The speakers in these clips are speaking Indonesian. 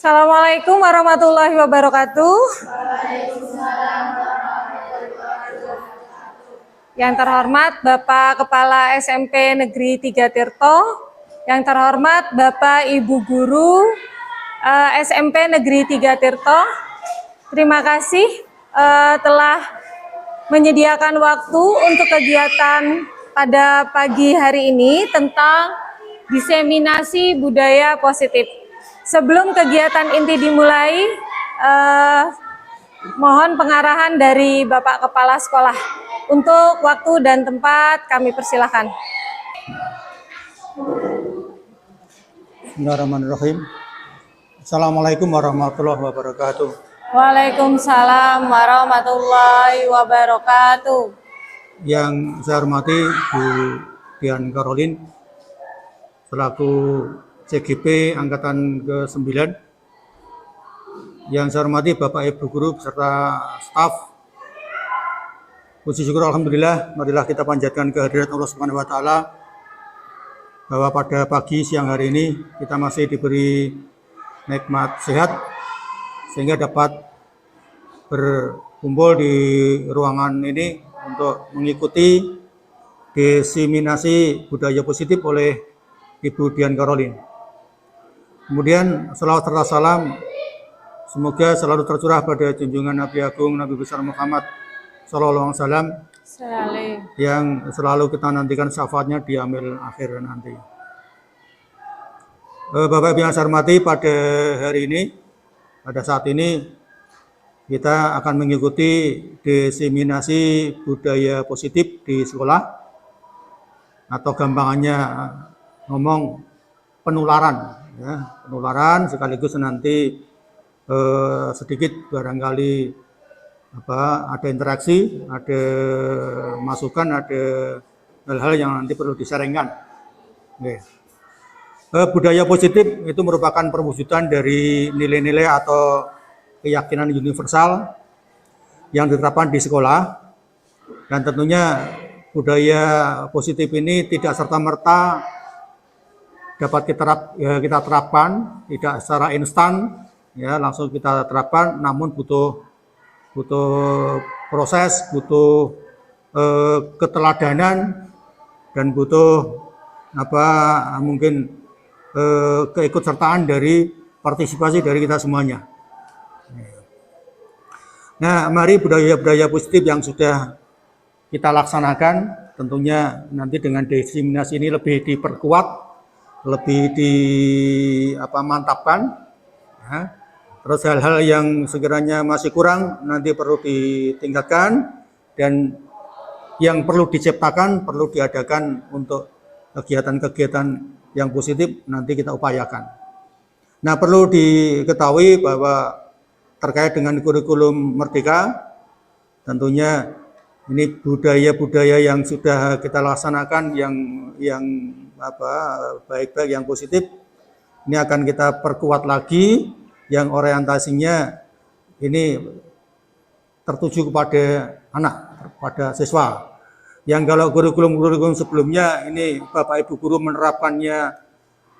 Assalamualaikum warahmatullahi wabarakatuh. Yang terhormat Bapak Kepala SMP Negeri 3 Tirto, yang terhormat Bapak Ibu Guru SMP Negeri 3 Tirto, terima kasih telah menyediakan waktu untuk kegiatan pada pagi hari ini tentang diseminasi budaya positif. Sebelum kegiatan inti dimulai, mohon pengarahan dari Bapak Kepala Sekolah. Untuk waktu dan tempat kami persilahkan. Bismillahirrahmanirrahim. Assalamualaikum warahmatullahi wabarakatuh. Waalaikumsalam warahmatullahi wabarakatuh. Yang saya hormati Bu Dian Karolin selaku CGP Angkatan ke-9. Yang saya hormati Bapak Ibu Guru beserta staf. Puji syukur alhamdulillah, marilah kita panjatkan kehadirat Allah Subhanahu wa taala bahwa pada pagi siang hari ini kita masih diberi nikmat sehat sehingga dapat berkumpul di ruangan ini untuk mengikuti diseminasi budaya positif oleh Ibu Dian Karolin. Kemudian selawat serta salam semoga selalu tercurah pada junjungan Nabi Agung Nabi besar Muhammad Sallallahu Alaihi Wasallam yang selalu kita nantikan syafaatnya di amil akhir nanti. Bapak Ibu yang saya hormati, pada hari ini, pada saat ini kita akan mengikuti diseminasi budaya positif di sekolah, atau gampangannya ngomong penularan, ya, penularan sekaligus nanti sedikit barangkali ada interaksi, ada masukan, ada hal-hal yang nanti perlu disaringkan. Oke. Budaya positif itu merupakan perwujudan dari nilai-nilai atau keyakinan universal yang diterapkan di sekolah, dan tentunya budaya positif ini tidak serta-merta dapat kita terapkan, tidak secara instan, ya langsung kita terapkan, namun butuh proses, butuh keteladanan, dan butuh mungkin keikutsertaan dari partisipasi dari kita semuanya. Nah, mari budaya-budaya positif yang sudah kita laksanakan tentunya nanti dengan diseminasi ini lebih diperkuat, lebih dimantapkan, ya. Terus hal-hal yang sekiranya masih kurang nanti perlu ditingkatkan, dan yang perlu diciptakan, perlu diadakan untuk kegiatan-kegiatan yang positif nanti kita upayakan. Nah, perlu diketahui bahwa terkait dengan kurikulum Merdeka, tentunya ini budaya-budaya yang sudah kita laksanakan yang baik-baik, yang positif, ini akan kita perkuat lagi, yang orientasinya ini tertuju kepada anak, pada siswa. Yang kalau kurikulum sebelumnya ini Bapak Ibu Guru menerapkannya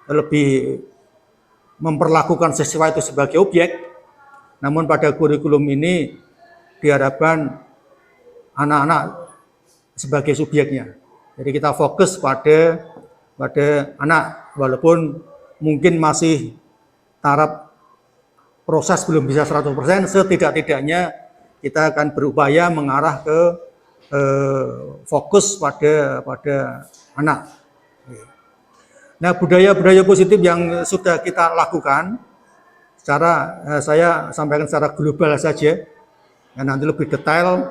lebih memperlakukan siswa itu sebagai objek, namun pada kurikulum ini diharapkan anak-anak sebagai subjeknya. Jadi kita fokus pada anak, walaupun mungkin masih taraf proses belum bisa 100%, setidak-tidaknya kita akan berupaya mengarah ke fokus pada anak. Nah, budaya-budaya positif yang sudah kita lakukan, saya sampaikan secara global saja, dan nanti lebih detail,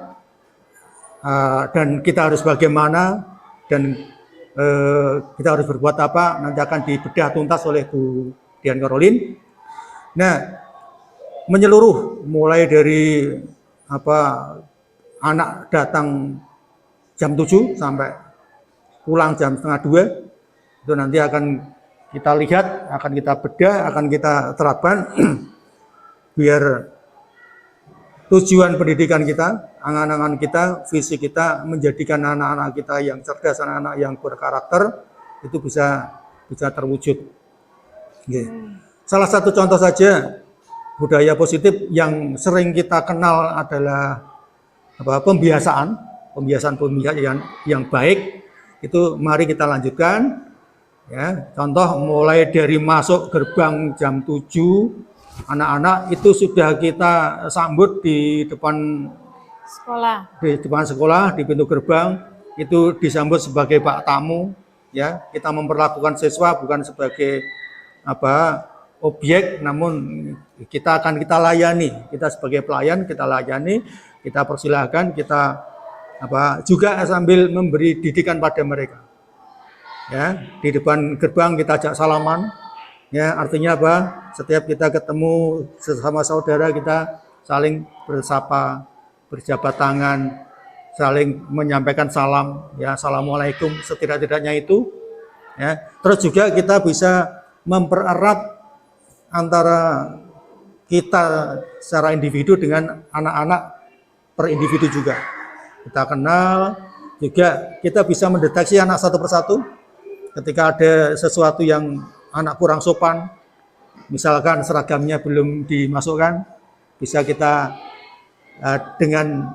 dan kita harus bagaimana, dan kita harus berbuat apa, nanti akan dibedah tuntas oleh Bu Dian Karolin. Nah, menyeluruh mulai dari anak datang jam 7 sampai pulang jam setengah 2, itu nanti akan kita lihat, akan kita bedah, akan kita terapkan biar tujuan pendidikan kita, angan-angan kita, visi kita menjadikan anak-anak kita yang cerdas, anak-anak yang berkarakter itu bisa terwujud. Salah satu contoh saja budaya positif yang sering kita kenal adalah pembiasaan yang baik. Itu mari kita lanjutkan. Ya, contoh mulai dari masuk gerbang jam 7, anak-anak itu sudah kita sambut di depan sekolah, di pintu gerbang itu disambut sebagai bak tamu. Ya, kita memperlakukan siswa bukan sebagai objek, namun kita layani. Kita sebagai pelayan kita layani, kita persilahkan, kita juga sambil memberi didikan pada mereka. Ya, di depan gerbang kita ajak salaman. Ya, artinya apa? Setiap kita ketemu sesama saudara kita saling bersapa, berjabat tangan, saling menyampaikan salam. Ya, assalamualaikum setidak-tidaknya itu. Ya, terus juga kita bisa mempererat antara kita secara individu dengan anak-anak per individu juga. Kita kenal, juga kita bisa mendeteksi anak satu persatu. Ketika ada sesuatu yang anak kurang sopan, misalkan seragamnya belum dimasukkan, bisa kita dengan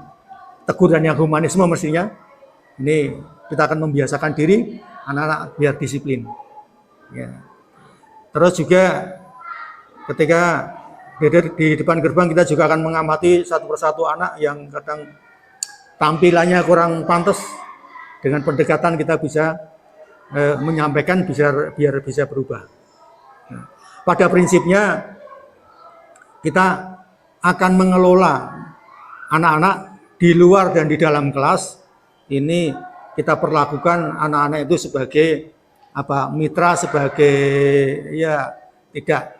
teguran yang humanisme mestinya, ini kita akan membiasakan diri anak-anak biar disiplin. Ya. Terus juga ketika di depan gerbang kita juga akan mengamati satu persatu anak yang kadang tampilannya kurang pantas. Dengan pendekatan kita bisa menyampaikan biar bisa berubah. Nah, pada prinsipnya kita akan mengelola anak-anak di luar dan di dalam kelas. Ini kita perlakukan anak-anak itu sebagai mitra, sebagai ya tidak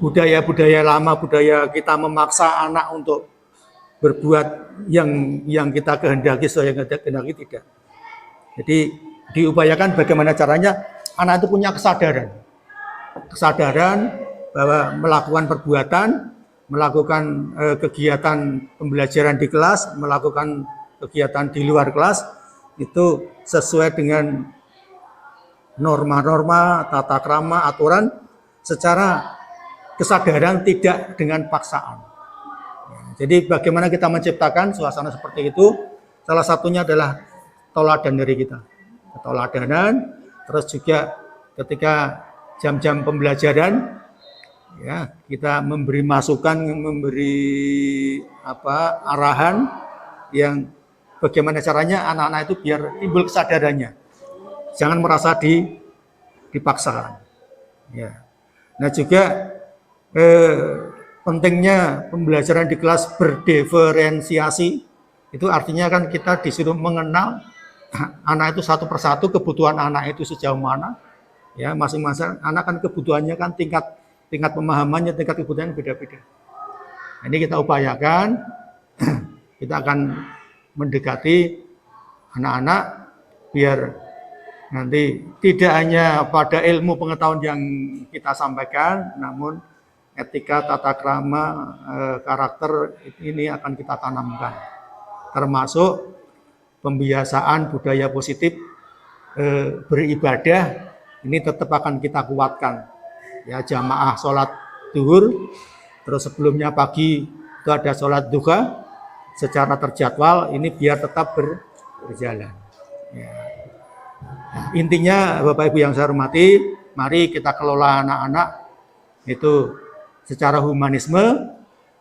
budaya lama, budaya kita memaksa anak untuk berbuat yang kita kehendaki sesuai yang kita kehendaki, tidak. Jadi diupayakan bagaimana caranya anak itu punya kesadaran bahwa melakukan perbuatan, melakukan kegiatan pembelajaran di kelas, melakukan kegiatan di luar kelas itu sesuai dengan norma-norma, tata krama, aturan secara kesadaran, tidak dengan paksaan. Jadi bagaimana kita menciptakan suasana seperti itu, salah satunya adalah teladan dari kita. Keteladanan, terus juga ketika jam-jam pembelajaran, ya kita memberi masukan, memberi arahan yang bagaimana caranya anak-anak itu biar timbul kesadarannya, jangan merasa dipaksakan. Ya. Nah juga pentingnya pembelajaran di kelas berdiferensiasi, itu artinya kan kita disuruh mengenal anak itu satu persatu, kebutuhan anak itu sejauh mana. Ya, masing-masing anak kan kebutuhannya kan tingkat pemahamannya, tingkat kebutuhan beda-beda. Ini kita upayakan, kita akan mendekati anak-anak biar nanti tidak hanya pada ilmu pengetahuan yang kita sampaikan, namun etika, tata krama, karakter ini akan kita tanamkan. Termasuk pembiasaan budaya positif beribadah ini tetap akan kita kuatkan. Ya, jamaah sholat duhur, terus sebelumnya pagi itu ada sholat duha secara terjadwal, ini biar tetap berjalan. Ya. Nah, intinya Bapak Ibu yang saya hormati, mari kita kelola anak-anak itu secara humanisme,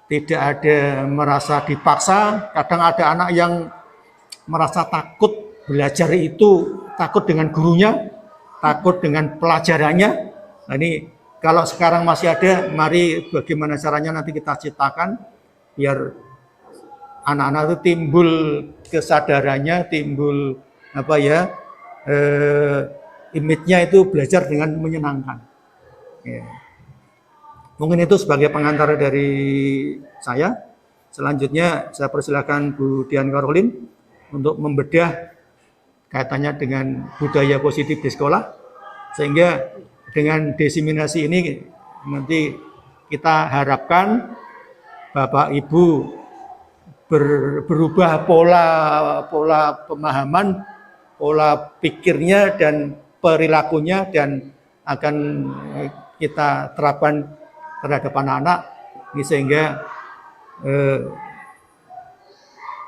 tidak ada merasa dipaksa. Kadang ada anak yang merasa takut belajar itu, takut dengan gurunya, takut dengan pelajarannya. Nah, ini kalau sekarang masih ada, mari bagaimana caranya nanti kita ciptakan biar anak-anak itu timbul kesadarannya, timbul image-nya itu belajar dengan menyenangkan. Ya. Mungkin itu sebagai pengantar dari saya. Selanjutnya saya persilakan Bu Dian Karolin untuk membedah kaitannya dengan budaya positif di sekolah, sehingga dengan diseminasi ini nanti kita harapkan Bapak Ibu berubah pola pemahaman, pola pikirnya dan perilakunya, dan akan kita terapkan terhadap anak-anak Ini sehingga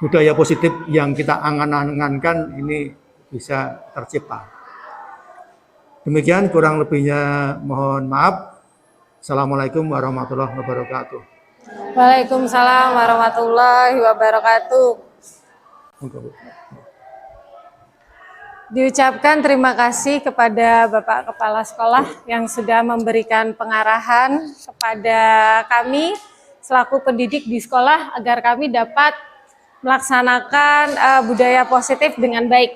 budaya positif yang kita angan-angankan ini bisa tercipta. Demikian, kurang lebihnya mohon maaf. Assalamualaikum warahmatullahi wabarakatuh. Waalaikumsalam warahmatullahi wabarakatuh. Diucapkan terima kasih kepada Bapak Kepala Sekolah yang sudah memberikan pengarahan kepada kami selaku pendidik di sekolah agar kami dapat melaksanakan budaya positif dengan baik.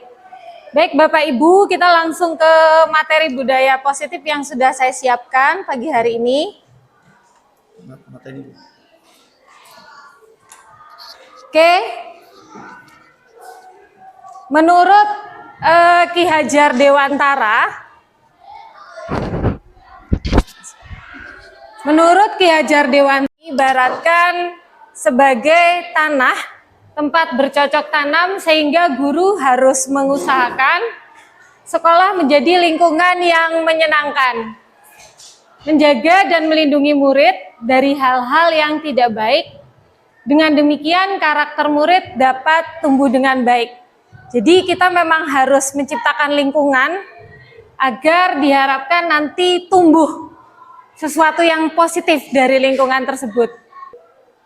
Baik Bapak Ibu, kita langsung ke materi budaya positif yang sudah saya siapkan pagi hari ini. Oke, menurut Ki Hajar Dewantara, ibaratkan sebagai tanah tempat bercocok tanam sehingga guru harus mengusahakan sekolah menjadi lingkungan yang menyenangkan, menjaga dan melindungi murid dari hal-hal yang tidak baik. Dengan demikian karakter murid dapat tumbuh dengan baik. Jadi kita memang harus menciptakan lingkungan agar diharapkan nanti tumbuh sesuatu yang positif dari lingkungan tersebut.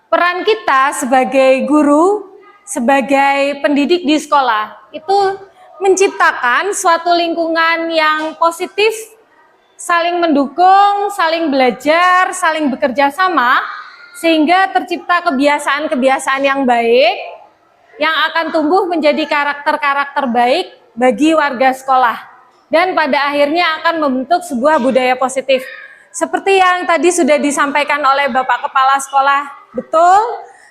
Peran kita sebagai guru, sebagai pendidik di sekolah, itu menciptakan suatu lingkungan yang positif, saling mendukung, saling belajar, saling bekerja sama, sehingga tercipta kebiasaan-kebiasaan yang baik, yang akan tumbuh menjadi karakter-karakter baik bagi warga sekolah. Dan pada akhirnya akan membentuk sebuah budaya positif. Seperti yang tadi sudah disampaikan oleh Bapak Kepala Sekolah, betul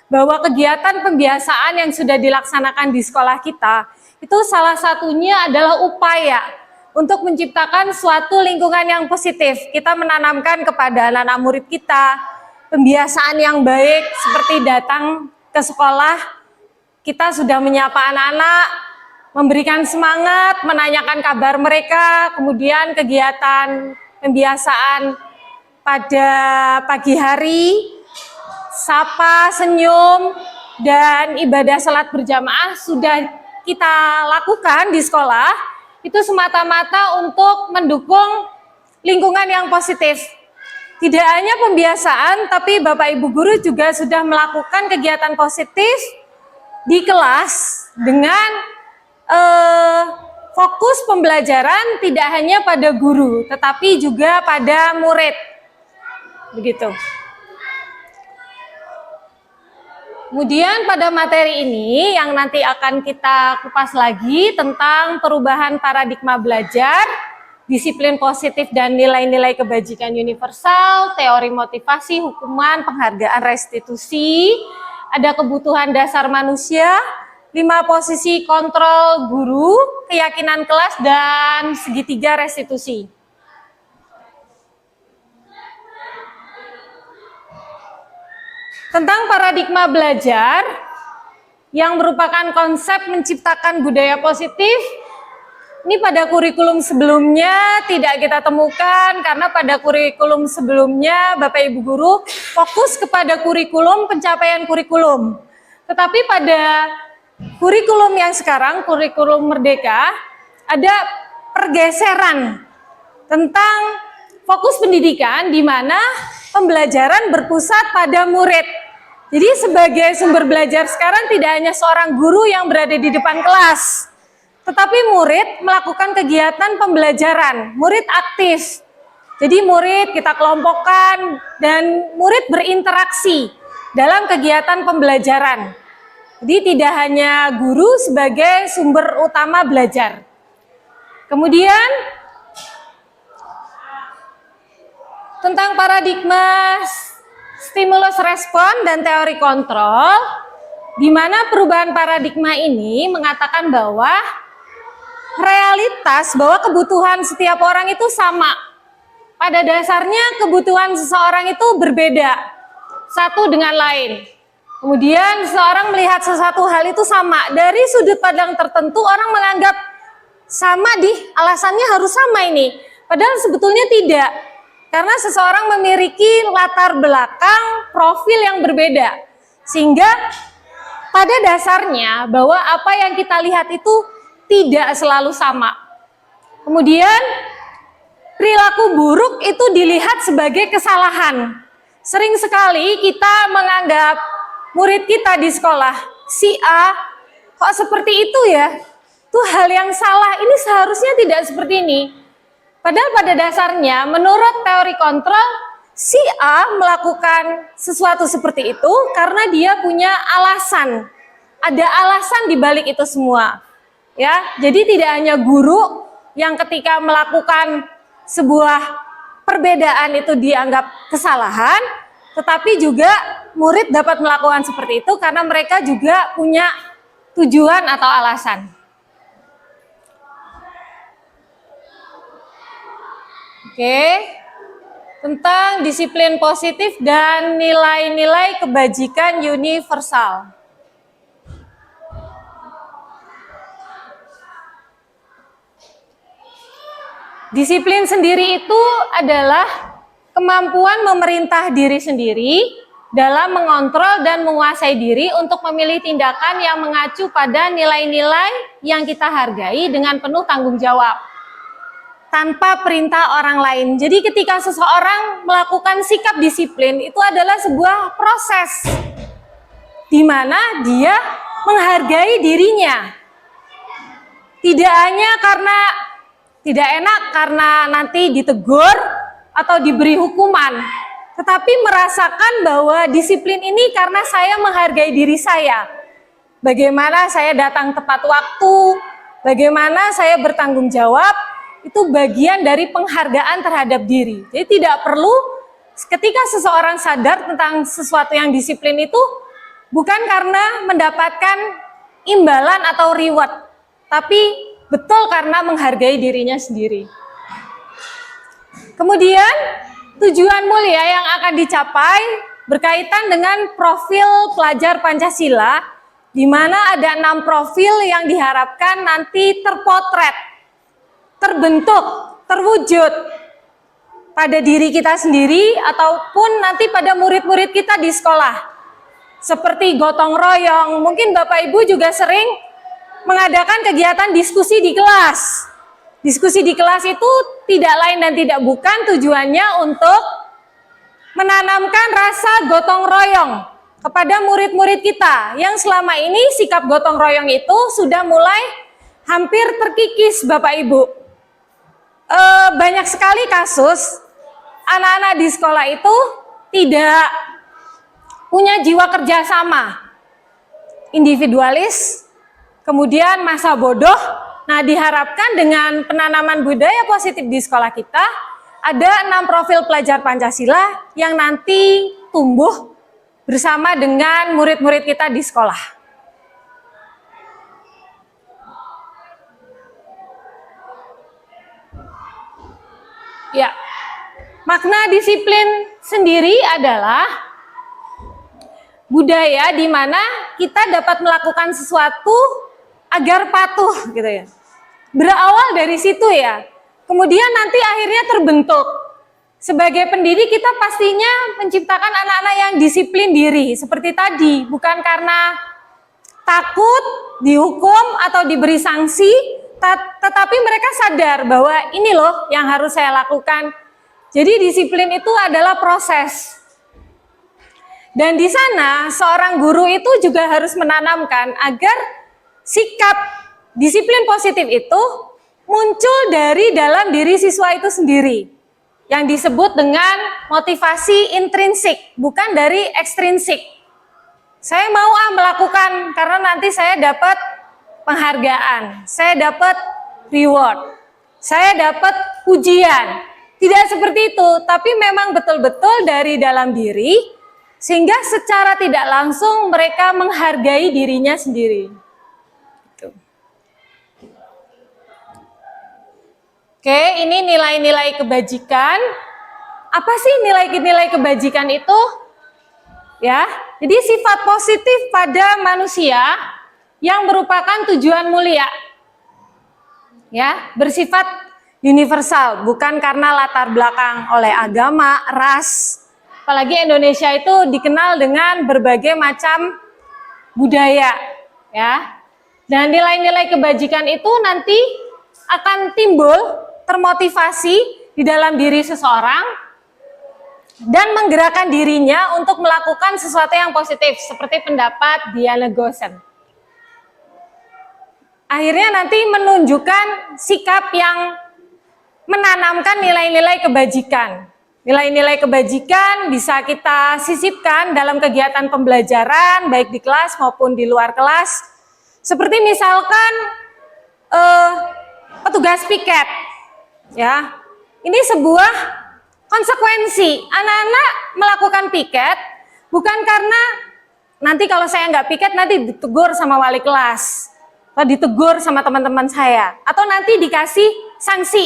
bahwa kegiatan pembiasaan yang sudah dilaksanakan di sekolah kita, itu salah satunya adalah upaya untuk menciptakan suatu lingkungan yang positif. Kita menanamkan kepada anak-anak murid kita pembiasaan yang baik, seperti datang ke sekolah, kita sudah menyapa anak-anak, memberikan semangat, menanyakan kabar mereka, kemudian kegiatan pembiasaan pada pagi hari, sapa, senyum, dan ibadah salat berjamaah sudah kita lakukan di sekolah, itu semata-mata untuk mendukung lingkungan yang positif. Tidak hanya pembiasaan, tapi Bapak Ibu Guru juga sudah melakukan kegiatan positif di kelas dengan fokus pembelajaran tidak hanya pada guru, tetapi juga pada murid. Begitu. Kemudian pada materi ini yang nanti akan kita kupas lagi tentang perubahan paradigma belajar, disiplin positif dan nilai-nilai kebajikan universal, teori motivasi, hukuman, penghargaan, restitusi, ada kebutuhan dasar manusia, 5 posisi kontrol guru, keyakinan kelas, dan segitiga restitusi. Tentang paradigma belajar yang merupakan konsep menciptakan budaya positif, ini pada kurikulum sebelumnya tidak kita temukan karena pada kurikulum sebelumnya Bapak Ibu Guru fokus kepada kurikulum, pencapaian kurikulum. Tetapi pada kurikulum yang sekarang, kurikulum Merdeka, ada pergeseran tentang fokus pendidikan di mana pembelajaran berpusat pada murid. Jadi sebagai sumber belajar sekarang tidak hanya seorang guru yang berada di depan kelas, tetapi murid melakukan kegiatan pembelajaran, murid aktif. Jadi murid kita kelompokkan dan murid berinteraksi dalam kegiatan pembelajaran. Jadi tidak hanya guru sebagai sumber utama belajar. Kemudian tentang paradigma stimulus respon dan teori kontrol, di mana perubahan paradigma ini mengatakan bahwa realitas bahwa kebutuhan setiap orang itu sama. Pada dasarnya kebutuhan seseorang itu berbeda satu dengan lain. Kemudian seseorang melihat sesuatu hal itu sama. Dari sudut pandang tertentu orang menganggap sama, alasannya harus sama ini. Padahal sebetulnya tidak. Karena seseorang memiliki latar belakang profil yang berbeda. Sehingga pada dasarnya bahwa apa yang kita lihat itu tidak selalu sama. Kemudian perilaku buruk itu dilihat sebagai kesalahan. Sering sekali kita menganggap murid kita di sekolah, si A, kok seperti itu ya? Itu hal yang salah, ini seharusnya tidak seperti ini. Padahal pada dasarnya menurut teori kontrol, si A melakukan sesuatu seperti itu karena dia punya alasan. Ada alasan di balik itu semua. Ya, jadi tidak hanya guru yang ketika melakukan sebuah perbedaan itu dianggap kesalahan, tetapi juga murid dapat melakukan seperti itu karena mereka juga punya tujuan atau alasan. Oke, tentang disiplin positif dan nilai-nilai kebajikan universal. Disiplin sendiri itu adalah kemampuan memerintah diri sendiri dalam mengontrol dan menguasai diri untuk memilih tindakan yang mengacu pada nilai-nilai yang kita hargai dengan penuh tanggung jawab, tanpa perintah orang lain. Jadi ketika seseorang melakukan sikap disiplin, itu adalah sebuah proses di mana dia menghargai dirinya. Tidak hanya karena tidak enak karena nanti ditegur atau diberi hukuman, tetapi merasakan bahwa disiplin ini karena saya menghargai diri saya. Bagaimana saya datang tepat waktu, bagaimana saya bertanggung jawab, itu bagian dari penghargaan terhadap diri. Jadi tidak perlu ketika seseorang sadar tentang sesuatu yang disiplin itu bukan karena mendapatkan imbalan atau reward, tapi betul karena menghargai dirinya sendiri. Kemudian tujuan mulia yang akan dicapai berkaitan dengan profil pelajar Pancasila, di mana ada 6 profil yang diharapkan nanti terpotret, terbentuk, terwujud pada diri kita sendiri ataupun nanti pada murid-murid kita di sekolah. Seperti gotong royong, mungkin Bapak Ibu juga sering mengadakan kegiatan diskusi di kelas. Diskusi di kelas itu tidak lain dan tidak bukan tujuannya untuk menanamkan rasa gotong royong kepada murid-murid kita yang selama ini sikap gotong royong itu sudah mulai hampir terkikis Bapak Ibu. Banyak sekali kasus anak-anak di sekolah itu tidak punya jiwa kerjasama, individualis, kemudian masa bodoh. Nah, diharapkan dengan penanaman budaya positif di sekolah kita, ada 6 profil pelajar Pancasila yang nanti tumbuh bersama dengan murid-murid kita di sekolah. Ya, makna disiplin sendiri adalah budaya di mana kita dapat melakukan sesuatu agar patuh gitu ya. Berawal dari situ ya. Kemudian nanti akhirnya terbentuk. Sebagai pendidik kita pastinya menciptakan anak-anak yang disiplin diri seperti tadi, bukan karena takut dihukum atau diberi sanksi, tetapi mereka sadar bahwa ini loh yang harus saya lakukan. Jadi disiplin itu adalah proses. Dan di sana seorang guru itu juga harus menanamkan agar sikap disiplin positif itu muncul dari dalam diri siswa itu sendiri. Yang disebut dengan motivasi intrinsik, bukan dari ekstrinsik. Saya mau melakukan karena nanti saya dapat penghargaan, saya dapat reward, saya dapat pujian. Tidak seperti itu, tapi memang betul-betul dari dalam diri, sehingga secara tidak langsung mereka menghargai dirinya sendiri. Oke, ini nilai-nilai kebajikan. Apa sih nilai-nilai kebajikan itu? Ya, jadi sifat positif pada manusia yang merupakan tujuan mulia. Ya, bersifat universal, bukan karena latar belakang oleh agama, ras. Apalagi Indonesia itu dikenal dengan berbagai macam budaya, ya. Dan nilai-nilai kebajikan itu nanti akan timbul termotivasi di dalam diri seseorang dan menggerakkan dirinya untuk melakukan sesuatu yang positif, seperti pendapat Diana Gosen. Akhirnya nanti menunjukkan sikap yang menanamkan nilai-nilai kebajikan. Nilai-nilai kebajikan bisa kita sisipkan dalam kegiatan pembelajaran, baik di kelas maupun di luar kelas. Seperti misalkan petugas piket, ya. Ini sebuah konsekuensi. Anak-anak melakukan piket bukan karena nanti kalau saya nggak piket nanti ditegur sama wali kelas, atau ditegur sama teman-teman saya, atau nanti dikasih sanksi,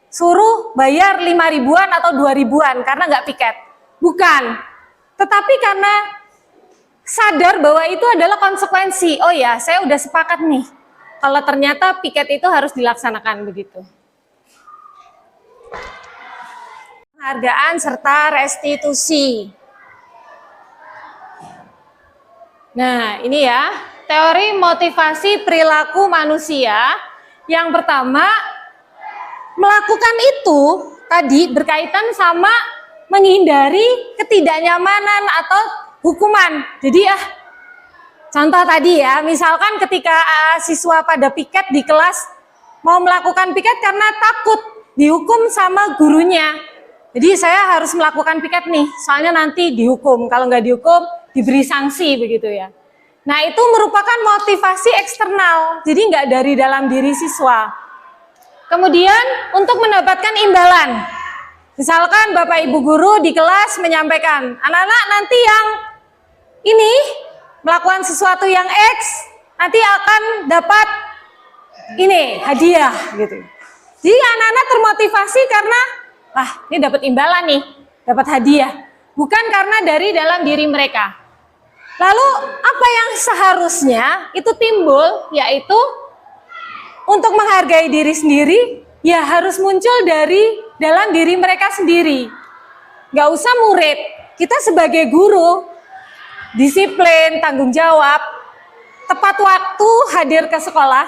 suruh bayar 5 ribuan atau 2 ribuan karena nggak piket. Bukan. Tetapi karena sadar bahwa itu adalah konsekuensi. Oh ya, saya udah sepakat nih. Kalau ternyata piket itu harus dilaksanakan begitu. Penghargaan serta restitusi. Nah, ini ya, teori motivasi perilaku manusia. Yang pertama, melakukan itu tadi berkaitan sama menghindari ketidaknyamanan atau hukuman. Jadi contoh tadi ya, misalkan ketika siswa pada piket di kelas mau melakukan piket karena takut dihukum sama gurunya. Jadi saya harus melakukan piket nih, soalnya nanti dihukum. Kalau nggak dihukum, diberi sanksi begitu ya. Nah itu merupakan motivasi eksternal, jadi nggak dari dalam diri siswa. Kemudian untuk mendapatkan imbalan, misalkan Bapak Ibu Guru di kelas menyampaikan, anak-anak nanti yang ini melakukan sesuatu yang X, nanti akan dapat ini hadiah gitu. Jadi anak-anak termotivasi karena wah ini dapat imbalan nih, dapat hadiah, bukan karena dari dalam diri mereka. Lalu apa yang seharusnya itu timbul, yaitu untuk menghargai diri sendiri, ya harus muncul dari dalam diri mereka sendiri. Gak usah murid, kita sebagai guru, disiplin, tanggung jawab, tepat waktu hadir ke sekolah,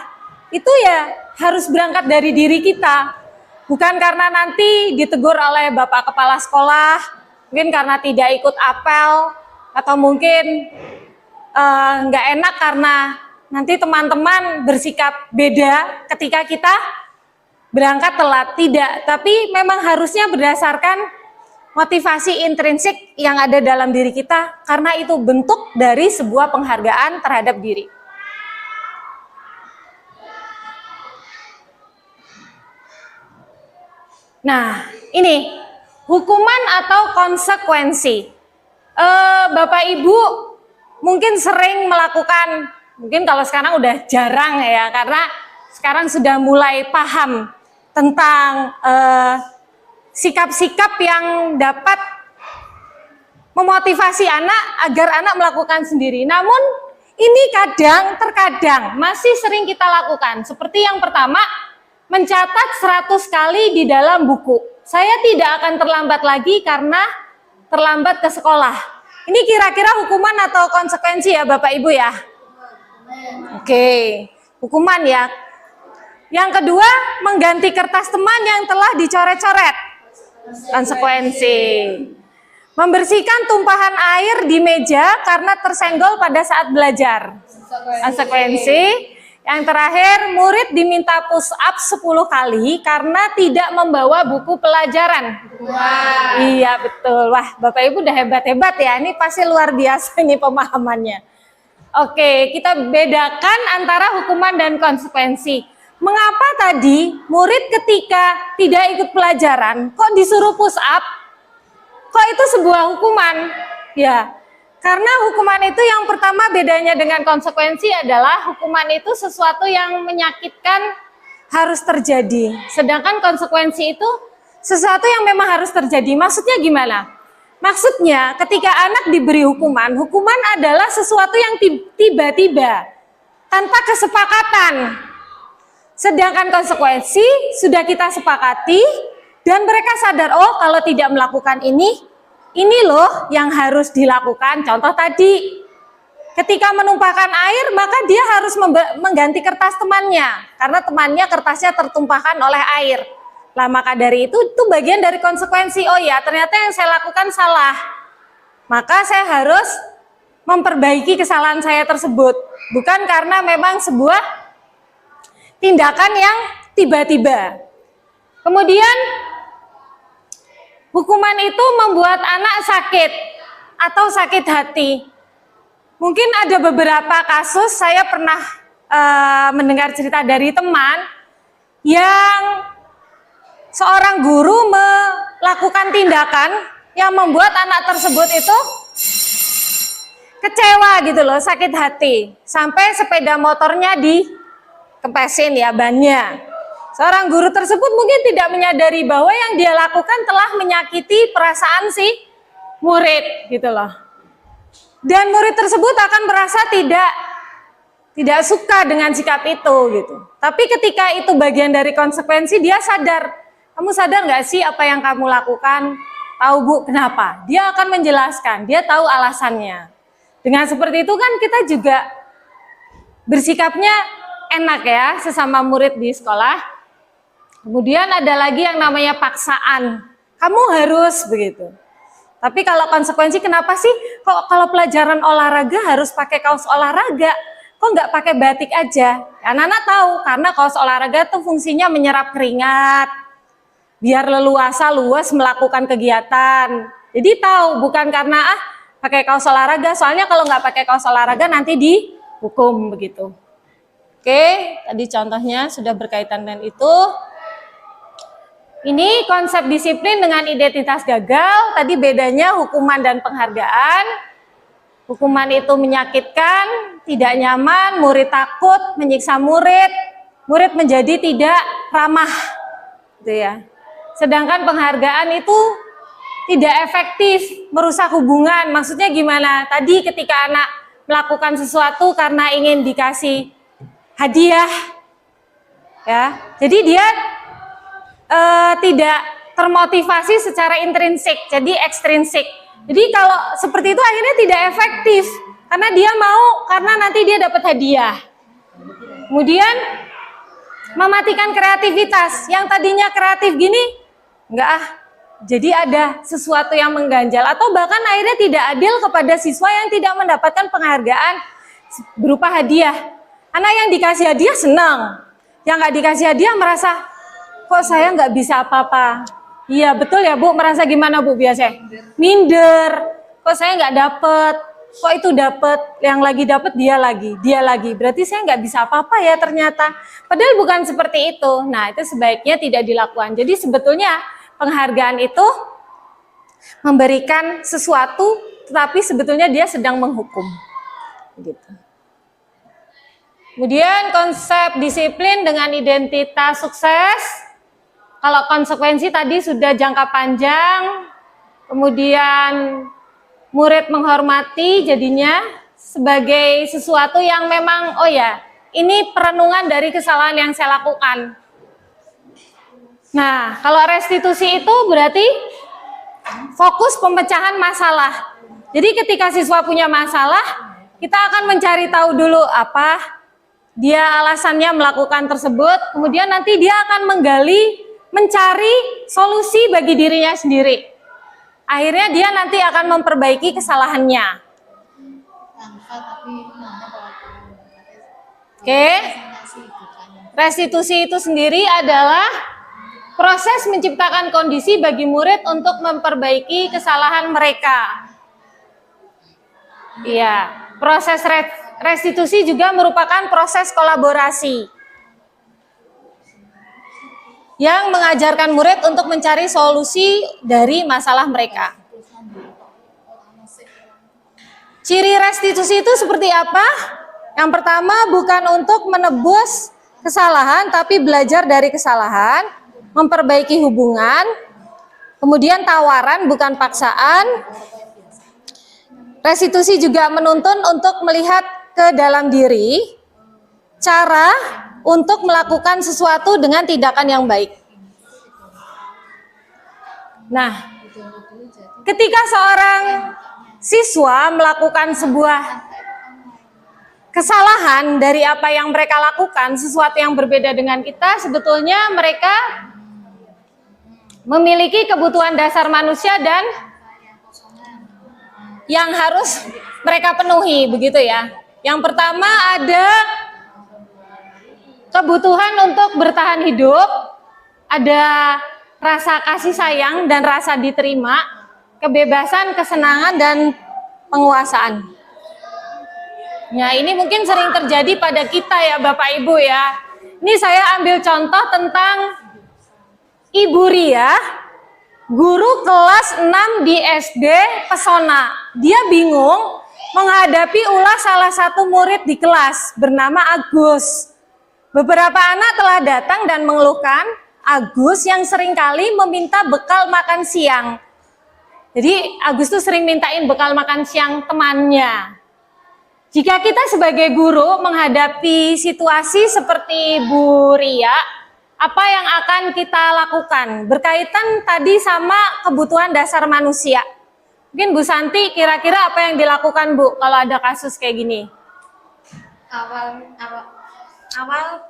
itu ya harus berangkat dari diri kita. Bukan karena nanti ditegur oleh Bapak Kepala Sekolah, mungkin karena tidak ikut apel, atau mungkin nggak enak karena nanti teman-teman bersikap beda ketika kita berangkat telat. Tidak, tapi memang harusnya berdasarkan motivasi intrinsik yang ada dalam diri kita, karena itu bentuk dari sebuah penghargaan terhadap diri. Nah, ini hukuman atau konsekuensi. Bapak Ibu mungkin sering melakukan, mungkin kalau sekarang udah jarang ya, karena sekarang sudah mulai paham tentang sikap-sikap yang dapat memotivasi anak agar anak melakukan sendiri. Namun ini terkadang masih sering kita lakukan. Seperti yang pertama, mencatat 100 kali di dalam buku. Saya tidak akan terlambat lagi karena terlambat ke sekolah. Ini kira-kira hukuman atau konsekuensi ya Bapak Ibu ya? Oke, hukuman ya. Yang kedua, mengganti kertas teman yang telah dicoret-coret. Konsekuensi. Membersihkan tumpahan air di meja karena tersenggol pada saat belajar. Konsekuensi. Yang terakhir, murid diminta push up 10 kali karena tidak membawa buku pelajaran. Wah. Iya betul. Wah, Bapak Ibu udah hebat-hebat ya. Ini pasti luar biasa ini pemahamannya. Oke, kita bedakan antara hukuman dan konsekuensi. Mengapa tadi murid ketika tidak ikut pelajaran kok disuruh push up? Kok itu sebuah hukuman? Ya. Karena hukuman itu yang pertama bedanya dengan konsekuensi adalah hukuman itu sesuatu yang menyakitkan harus terjadi. Sedangkan konsekuensi itu sesuatu yang memang harus terjadi. Maksudnya gimana? Maksudnya ketika anak diberi hukuman, hukuman adalah sesuatu yang tiba-tiba, tanpa kesepakatan. Sedangkan konsekuensi sudah kita sepakati dan mereka sadar, oh kalau tidak melakukan ini loh yang harus dilakukan. Contoh tadi, ketika menumpahkan air maka dia harus mengganti kertas temannya karena temannya kertasnya tertumpahkan oleh air. Lah maka dari itu bagian dari konsekuensi. Oh ya, ternyata yang saya lakukan salah. Maka saya harus memperbaiki kesalahan saya tersebut. Bukan karena memang sebuah tindakan yang tiba-tiba. Kemudian hukuman itu membuat anak sakit atau sakit hati. Mungkin ada beberapa kasus saya pernah mendengar cerita dari teman yang seorang guru melakukan tindakan yang membuat anak tersebut itu kecewa gitu loh, sakit hati. Sampai sepeda motornya dikempesin ya bannya. Seorang guru tersebut mungkin tidak menyadari bahwa yang dia lakukan telah menyakiti perasaan si murid gitu loh. Dan murid tersebut akan merasa tidak suka dengan sikap itu gitu. Tapi ketika itu bagian dari konsekuensi, dia sadar. Kamu sadar nggak sih apa yang kamu lakukan? Tahu Bu, kenapa? Dia akan menjelaskan, dia tahu alasannya. Dengan seperti itu kan kita juga bersikapnya enak ya sesama murid di sekolah. Kemudian ada lagi yang namanya paksaan. Kamu harus begitu. Tapi kalau konsekuensi, kenapa sih kok kalau pelajaran olahraga harus pakai kaos olahraga? Kok nggak pakai batik aja? Anak-anak tahu karena kaos olahraga tuh fungsinya menyerap keringat, biar leluasa luas melakukan kegiatan. Jadi tahu bukan karena pakai kaos olahraga, soalnya kalau nggak pakai kaos olahraga nanti dihukum begitu. Oke, tadi contohnya sudah berkaitan dengan itu. Ini konsep disiplin dengan identitas gagal. Tadi bedanya hukuman dan penghargaan. Hukuman itu menyakitkan, tidak nyaman, murid takut, menyiksa murid, murid menjadi tidak ramah, gitu ya. Sedangkan penghargaan itu tidak efektif, merusak hubungan. Maksudnya gimana? Tadi ketika anak melakukan sesuatu karena ingin dikasih hadiah, ya, jadi dia tidak termotivasi secara intrinsik, jadi ekstrinsik. Jadi kalau seperti itu akhirnya tidak efektif, karena dia mau karena nanti dia dapat hadiah. Kemudian mematikan kreativitas, yang tadinya kreatif gini, enggak jadi ada sesuatu yang mengganjal, atau bahkan akhirnya tidak adil kepada siswa yang tidak mendapatkan penghargaan berupa hadiah. Anak yang dikasih hadiah senang, yang nggak dikasih hadiah merasa, kok saya nggak bisa apa-apa. Iya betul ya Bu, merasa gimana Bu biasanya? Minder, kok saya nggak dapet, kok itu dapet, yang lagi dapet dia lagi, berarti saya nggak bisa apa-apa ya ternyata. Padahal bukan seperti itu. Nah itu sebaiknya tidak dilakukan. Jadi sebetulnya penghargaan itu memberikan sesuatu, tetapi sebetulnya dia sedang menghukum. Gitu. Kemudian konsep disiplin dengan identitas sukses. Kalau konsekuensi tadi sudah jangka panjang, kemudian murid menghormati jadinya sebagai sesuatu yang memang, oh ya, ini perenungan dari kesalahan yang saya lakukan. Nah, kalau restitusi itu berarti fokus pemecahan masalah. Jadi ketika siswa punya masalah, kita akan mencari tahu dulu apa dia alasannya melakukan tersebut, kemudian nanti dia akan mencari solusi bagi dirinya sendiri. Akhirnya dia nanti akan memperbaiki kesalahannya. Oke. Restitusi itu sendiri adalah proses menciptakan kondisi bagi murid untuk memperbaiki kesalahan mereka. Iya, proses restitusi juga merupakan proses kolaborasi yang mengajarkan murid untuk mencari solusi dari masalah mereka. Ciri restitusi itu seperti apa? Yang pertama, bukan untuk menebus kesalahan, tapi belajar dari kesalahan, memperbaiki hubungan, kemudian tawaran bukan paksaan. Restitusi juga menuntun untuk melihat ke dalam diri, cara untuk melakukan sesuatu dengan tindakan yang baik. Nah, ketika seorang siswa melakukan sebuah kesalahan dari apa yang mereka lakukan, sesuatu yang berbeda dengan kita, sebetulnya mereka memiliki kebutuhan dasar manusia dan yang harus mereka penuhi, begitu ya. Yang pertama ada kebutuhan untuk bertahan hidup, ada rasa kasih sayang dan rasa diterima, kebebasan, kesenangan, dan penguasaan. Nah, ini mungkin sering terjadi pada kita ya Bapak Ibu ya. Ini saya ambil contoh tentang Ibu Ria, guru kelas 6 di SD Pesona. Dia bingung menghadapi ulah salah satu murid di kelas bernama Agus. Beberapa anak telah datang dan mengeluhkan Agus yang seringkali meminta bekal makan siang. Jadi Agus tuh sering mintain bekal makan siang temannya. Jika kita sebagai guru menghadapi situasi seperti Bu Ria, apa yang akan kita lakukan? Berkaitan tadi sama kebutuhan dasar manusia. Mungkin Bu Santi, kira-kira apa yang dilakukan Bu kalau ada kasus kayak gini? Awal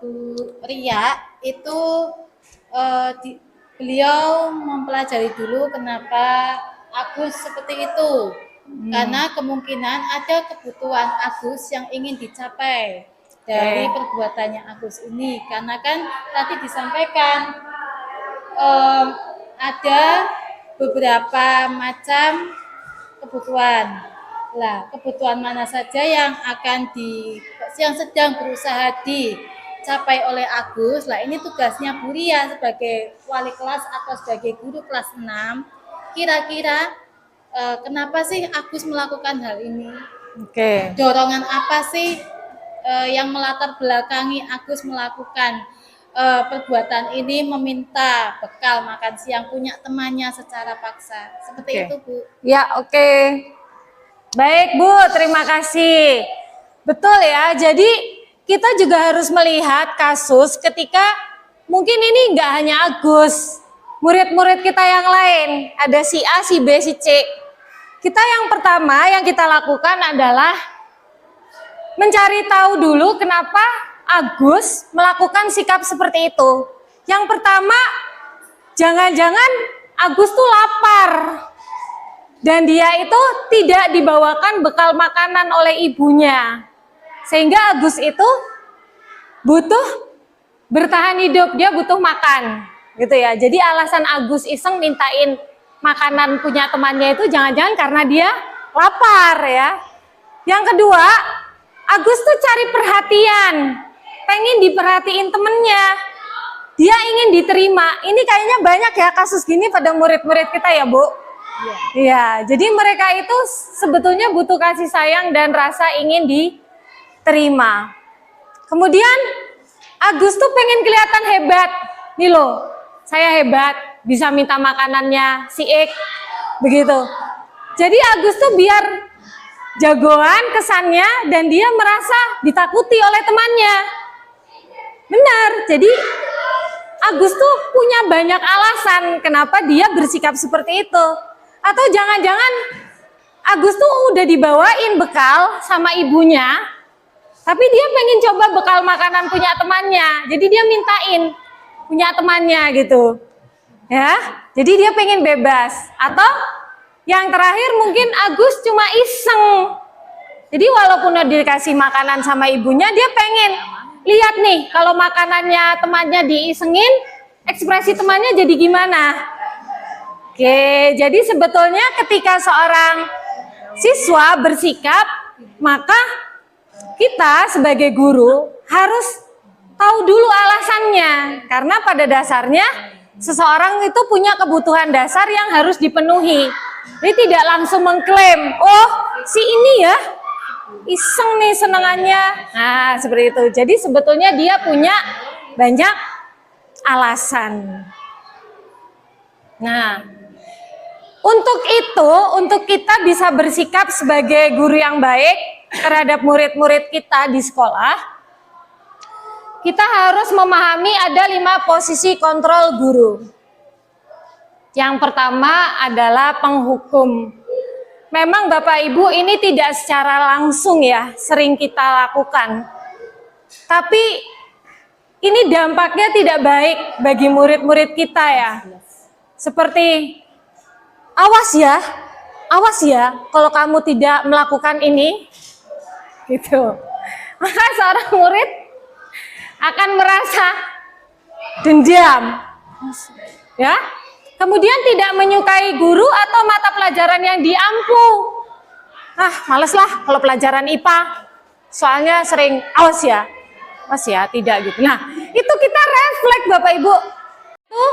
Bu Ria itu beliau mempelajari dulu kenapa Agus seperti itu. Karena kemungkinan ada kebutuhan Agus yang ingin dicapai dari perbuatannya Agus ini, karena kan tadi disampaikan ada beberapa macam kebutuhan. Lah, kebutuhan mana saja yang sedang berusaha dicapai oleh Agus? Lah, ini tugasnya Bu Ria sebagai wali kelas atau sebagai guru kelas 6. Kira-kira kenapa sih Agus melakukan hal ini? Dorongan apa sih yang melatar belakangi Agus melakukan perbuatan ini, meminta bekal makan siang punya temannya secara paksa. Seperti itu, Bu. Ya, oke. Baik, Bu, terima kasih. Betul ya, jadi kita juga harus melihat kasus ketika mungkin ini nggak hanya Agus, murid-murid kita yang lain, ada si A, si B, si C. Kita yang pertama yang kita lakukan adalah mencari tahu dulu kenapa Agus melakukan sikap seperti itu. Yang pertama, jangan-jangan Agus tuh lapar dan dia itu tidak dibawakan bekal makanan oleh ibunya, sehingga Agus itu butuh bertahan hidup, dia butuh makan gitu ya. Jadi alasan Agus iseng mintain makanan punya temannya itu jangan-jangan karena dia lapar ya. Yang kedua, Agus tuh cari perhatian, pengen diperhatiin temennya, dia ingin diterima. Ini kayaknya banyak ya kasus gini pada murid-murid kita ya Bu. Iya, jadi mereka itu sebetulnya butuh kasih sayang dan rasa ingin diterima. Kemudian Agus tuh pengen kelihatan hebat, nih loh, saya hebat, bisa minta makanannya si X, begitu. Jadi Agus tuh biar jagoan kesannya dan dia merasa ditakuti oleh temannya. Benar, jadi Agus tuh punya banyak alasan kenapa dia bersikap seperti itu. Atau jangan-jangan Agus tuh udah dibawain bekal sama ibunya, tapi dia pengen coba bekal makanan punya temannya, jadi dia mintain punya temannya gitu. Ya, jadi dia pengen bebas. Atau yang terakhir mungkin Agus cuma iseng. Jadi walaupun udah dikasih makanan sama ibunya, dia pengen lihat nih kalau makanannya temannya diisengin, ekspresi temannya jadi gimana. Oke, jadi sebetulnya ketika seorang siswa bersikap, maka kita sebagai guru harus tahu dulu alasannya. Karena pada dasarnya seseorang itu punya kebutuhan dasar yang harus dipenuhi. Jadi tidak langsung mengklaim, oh si ini ya iseng nih senengannya. Nah seperti itu. Jadi sebetulnya dia punya banyak alasan. Nah untuk itu, untuk kita bisa bersikap sebagai guru yang baik terhadap murid-murid kita di sekolah, kita harus memahami ada 5 posisi kontrol guru. Yang pertama adalah penghukum. Memang Bapak Ibu ini tidak secara langsung ya sering kita lakukan. Tapi ini dampaknya tidak baik bagi murid-murid kita ya. Seperti awas ya kalau kamu tidak melakukan ini gitu. Maka seorang murid akan merasa dendam. Ya. Kemudian tidak menyukai guru atau mata pelajaran yang diampu. Males lah kalau pelajaran IPA. Soalnya sering awas ya, tidak gitu. Nah, itu kita refleks Bapak Ibu. Itu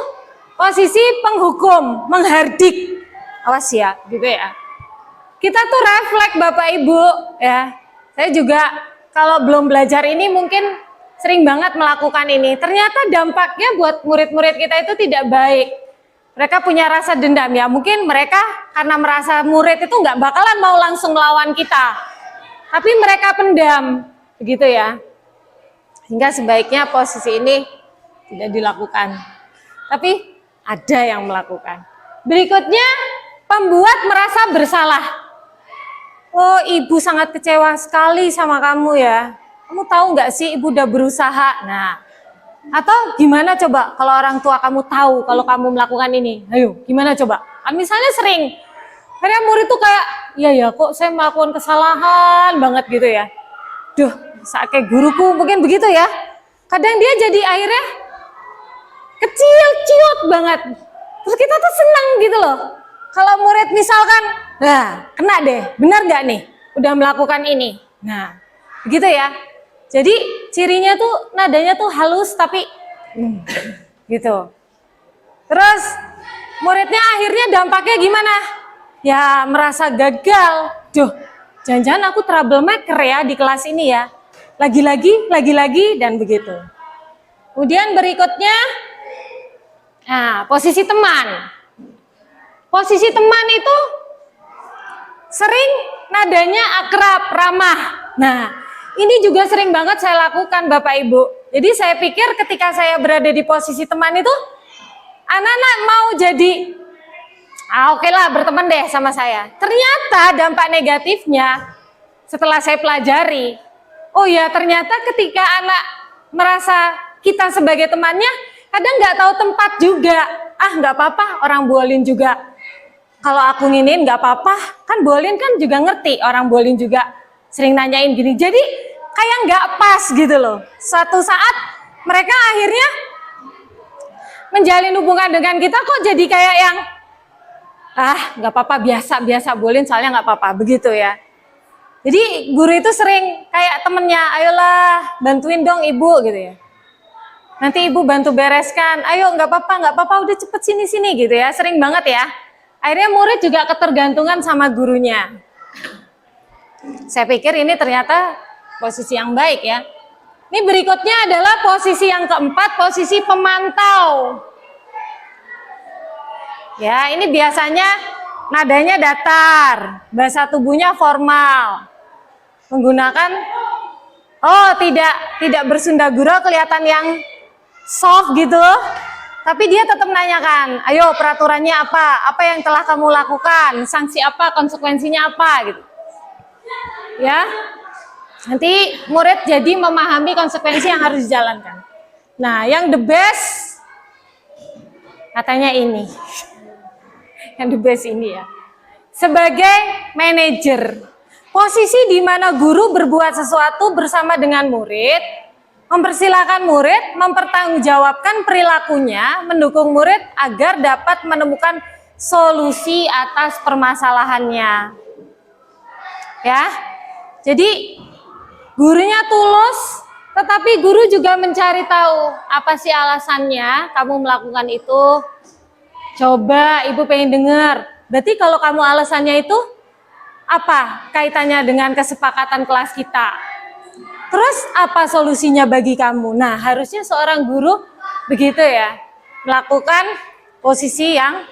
posisi penghukum, menghardik. Awas ya, gitu ya. Kita tuh refleks Bapak Ibu, ya. Saya juga kalau belum belajar ini mungkin sering banget melakukan ini. Ternyata dampaknya buat murid-murid kita itu tidak baik. Mereka punya rasa dendam ya. Mungkin mereka karena merasa murid itu nggak bakalan mau langsung melawan kita. Tapi mereka pendam, begitu ya. Hingga sebaiknya posisi ini tidak dilakukan. Tapi ada yang melakukan. Berikutnya, pembuat merasa bersalah. Oh, ibu sangat kecewa sekali sama kamu ya. Kamu tahu nggak sih ibu udah berusaha. Nah, atau gimana coba kalau orang tua kamu tahu kalau kamu melakukan ini? Ayo, gimana coba? Misalnya sering, karena murid tuh kayak, iya kok saya melakukan kesalahan banget gitu ya. Duh, saat kayak guruku mungkin begitu ya. Kadang dia jadi akhirnya kecil, ciut banget. Terus kita tuh senang gitu loh. Kalau murid misalkan, kena deh, benar nggak nih? Udah melakukan ini. Nah, begitu ya. Jadi cirinya tuh nadanya tuh halus tapi gitu. Terus muridnya akhirnya dampaknya gimana? Ya merasa gagal. Duh, jangan-jangan aku troublemaker ya di kelas ini ya. Lagi-lagi dan begitu. Kemudian berikutnya, posisi teman. Posisi teman itu sering nadanya akrab, ramah. Nah, ini juga sering banget saya lakukan Bapak Ibu. Jadi saya pikir ketika saya berada di posisi teman itu, anak-anak mau jadi, oke lah berteman deh sama saya. Ternyata dampak negatifnya setelah saya pelajari, oh ya ternyata ketika anak merasa kita sebagai temannya, kadang nggak tahu tempat juga. Nggak apa-apa orang Buolin juga. Kalau aku nginin nggak apa-apa, kan Buolin kan juga ngerti, orang Buolin juga sering nanyain gini, jadi kayak nggak pas gitu loh. Suatu saat mereka akhirnya menjalin hubungan dengan kita kok jadi kayak yang nggak apa-apa, biasa Buolin soalnya nggak apa-apa, begitu ya. Jadi guru itu sering kayak temennya, ayolah bantuin dong ibu gitu ya. Nanti ibu bantu bereskan, ayo nggak apa-apa, udah cepet sini gitu ya. Sering banget ya. Akhirnya murid juga ketergantungan sama gurunya. Saya pikir ini ternyata posisi yang baik ya. Ini berikutnya adalah posisi yang keempat, posisi pemantau. Ya, ini biasanya nadanya datar, bahasa tubuhnya formal. Menggunakan tidak bersunda gurau, kelihatan yang soft gitu. Tapi dia tetap menanyakan, ayo peraturannya apa? Apa yang telah kamu lakukan? Sanksi apa? Konsekuensinya apa? Gitu. Ya, nanti murid jadi memahami konsekuensi yang harus dijalankan. Nah, yang the best katanya ini. Yang the best ini ya. Sebagai manajer, posisi di mana guru berbuat sesuatu bersama dengan murid, mempersilahkan murid mempertanggungjawabkan perilakunya, mendukung murid agar dapat menemukan solusi atas permasalahannya. Ya. Jadi gurunya tulus, tetapi guru juga mencari tahu apa sih alasannya kamu melakukan itu. Coba ibu pengen dengar. Berarti kalau kamu alasannya itu apa kaitannya dengan kesepakatan kelas kita? Terus apa solusinya bagi kamu? Nah, harusnya seorang guru begitu ya, melakukan posisi yang